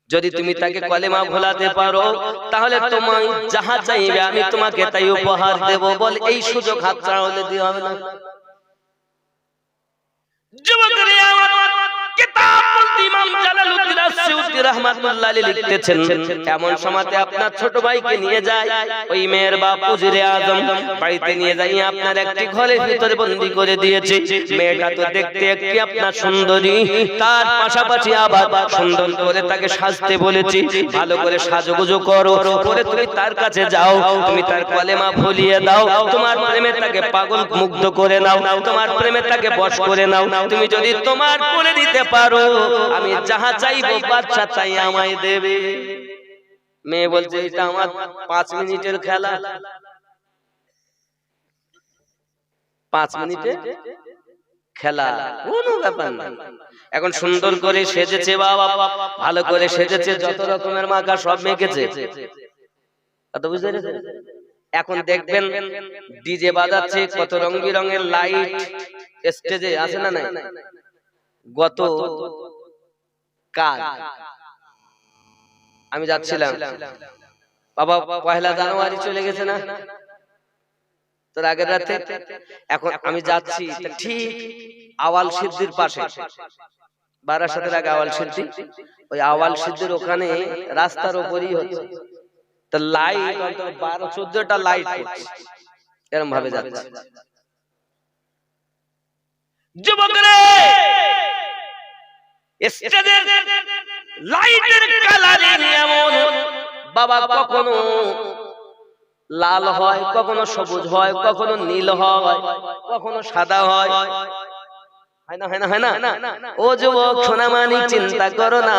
যদি তুমি তাকে কলেমা ভোলাতে পারো তাহলে তোমায় যাহা চাইবে আমি তোমাকে তাই উপহার দেব। বল এই সুযোগ হাতছাড়া হলে দিয়ে হবে না। যুবকেরা আমার কিতাব বলতে ইমাম জালালউদ্দিন সিউতি রাহমাতুল্লাহ আলাইহি লিখতেছেন, এমন সময়তে আপনার ছোট ভাইকে নিয়ে যায় ওই মেয়ের বাপ উজিরে আজম, বাড়িতে নিয়ে যাই আপনার একটি ঘরের ভিতরে বন্দী করে দিয়েছে। মেয়েটা তো দেখতে একটি আপনার সুন্দরী, তার পাশাপাশি আবার সুন্দর করে তাকে সাজতে বলেছি, ভালো করে সাজুগুজু করো, পরে তুমি তার কাছে যাও, তুমি তার কলেমা ভুলিয়ে দাও, তোমার প্রেমে তাকে পাগল মুগ্ধ করে নাও, তোমার প্রেমে তাকে বশ করে নাও। তুমি যদি তোমার করে দিতে পারো, আমি যাহা চাইবো বাচ্চা তাই আমায় দেবে। মেয়ে বলছে এটা আমার 5 মিনিটের খেলা। 5 মিনিটে খেলা, কোনো ব্যাপার না। এখন সুন্দর করে সেজেছে বাবা, ভালো করে সেজেছে, যত রকমের মাখা সব মেখেছে, কত বুঝতে পেরেছেন? এখন দেখবেন ডিজে বাজাচ্ছে, কত রং বেরঙের লাইট স্টেজে আছে না নাই? গত কাল আমি যাচ্ছিলাম বাবা, 1 জানুয়ারি চলে গেছে না তোর আগের রাতে, এখন আমি যাচ্ছি ঠিক আওয়াল সিদ্দির পাশে, বারাসাতের আগে আওয়াল সিদ্দি, ওই আওয়াল সিদ্দির ওখানে রাস্তার উপরই হচ্ছে, তো লাইট 12-14টা লাইট এরকম ভাবে যাচ্ছে। যুবকরা স্টেজের লাইটের কালারিং এমন বাবা, কখনো লাল হয়, কখনো সবুজ হয়, কখনো নীল হয়, কখনো সাদা হয়, হয় না? ও যুবক সোনামানিক, চিন্তা করো না,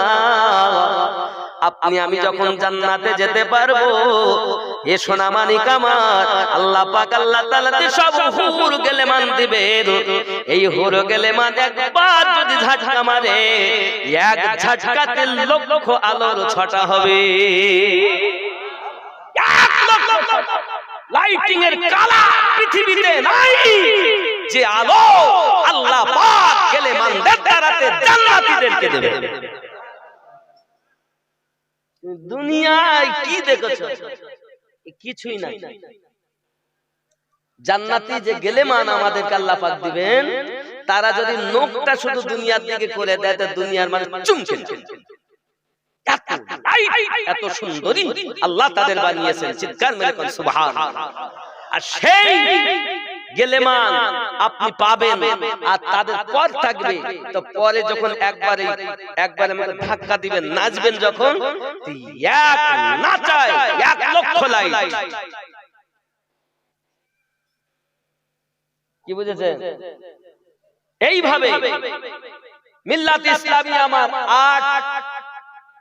আপনি আমি যখন জান্নাতে যেতে পারবো, এ সোনামানিক আমার আল্লাহ পাক আল্লাহ তাআলা সব হুর গেলেমান দিবেন। এই হুর গেলেমান একবার যদি ঝাটকা মারে, এক ঝাটকাতে লক্ষ আলোর ছটা হবে। লাইটিং এর কালা পৃথিবীতে নাই, যে আলো আল্লাহ পাক গেলেমানদের দ্বারাতে জান্নাতীদেরকে দেবে। দুনিয়ায় কি দেখেছো? কিছুই নাই। জান্নাতি যে গেলেমান আমাদেরকে আল্লাহ পাক দিবেন, তারা যদি নখটা শুধু দুনিয়ার দিকে করে দেয়, তো দুনিয়ার মানে চুমকে এত সুন্দরী আল্লাহ তাদের বানিয়েছেন, চিৎকার মেরে কোন সুবহানাল্লাহ। আর সেই গেলেমান আপনি পাবেন, আর তাদের পর থাকবে, তো পরে যখন একবারে মতো ধাক্কা দিবেন, নাচবেন যখন, এক নাচায় 1 লক্ষ লাইট। কি বুঝেছেন? এইভাবে মিল্লাত ইসলামী আমার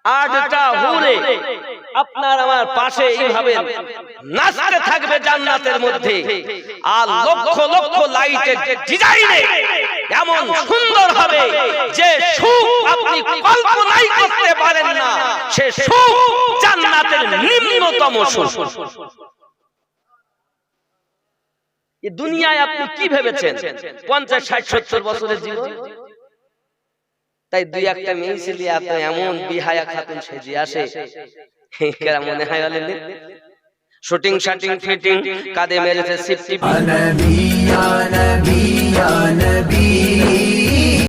8টা হুরে আপনার আমার পাশে এইভাবে নাচতে থাকবে জান্নাতের মধ্যে, আর লক্ষ লক্ষ লাইটের ডিজাইনে এমন সুন্দর হবে যে সুখ আপনি কল্পনাই করতে পারেন না। সে সুখ জান্নাতের নিম্নতম সুখ। এই দুনিয়ায় আপনি কি ভেবেছেন 50, 60, 70 বছরের জীবন? তাই 2-1টা মেয়ে ছেলে এত এমন বিহায়া খাতুন সেজে আসে, কেরা মনে হয় বলেন? শুটিং শাটিং ফিটিং কাঁধে মেরেছে সিফটি।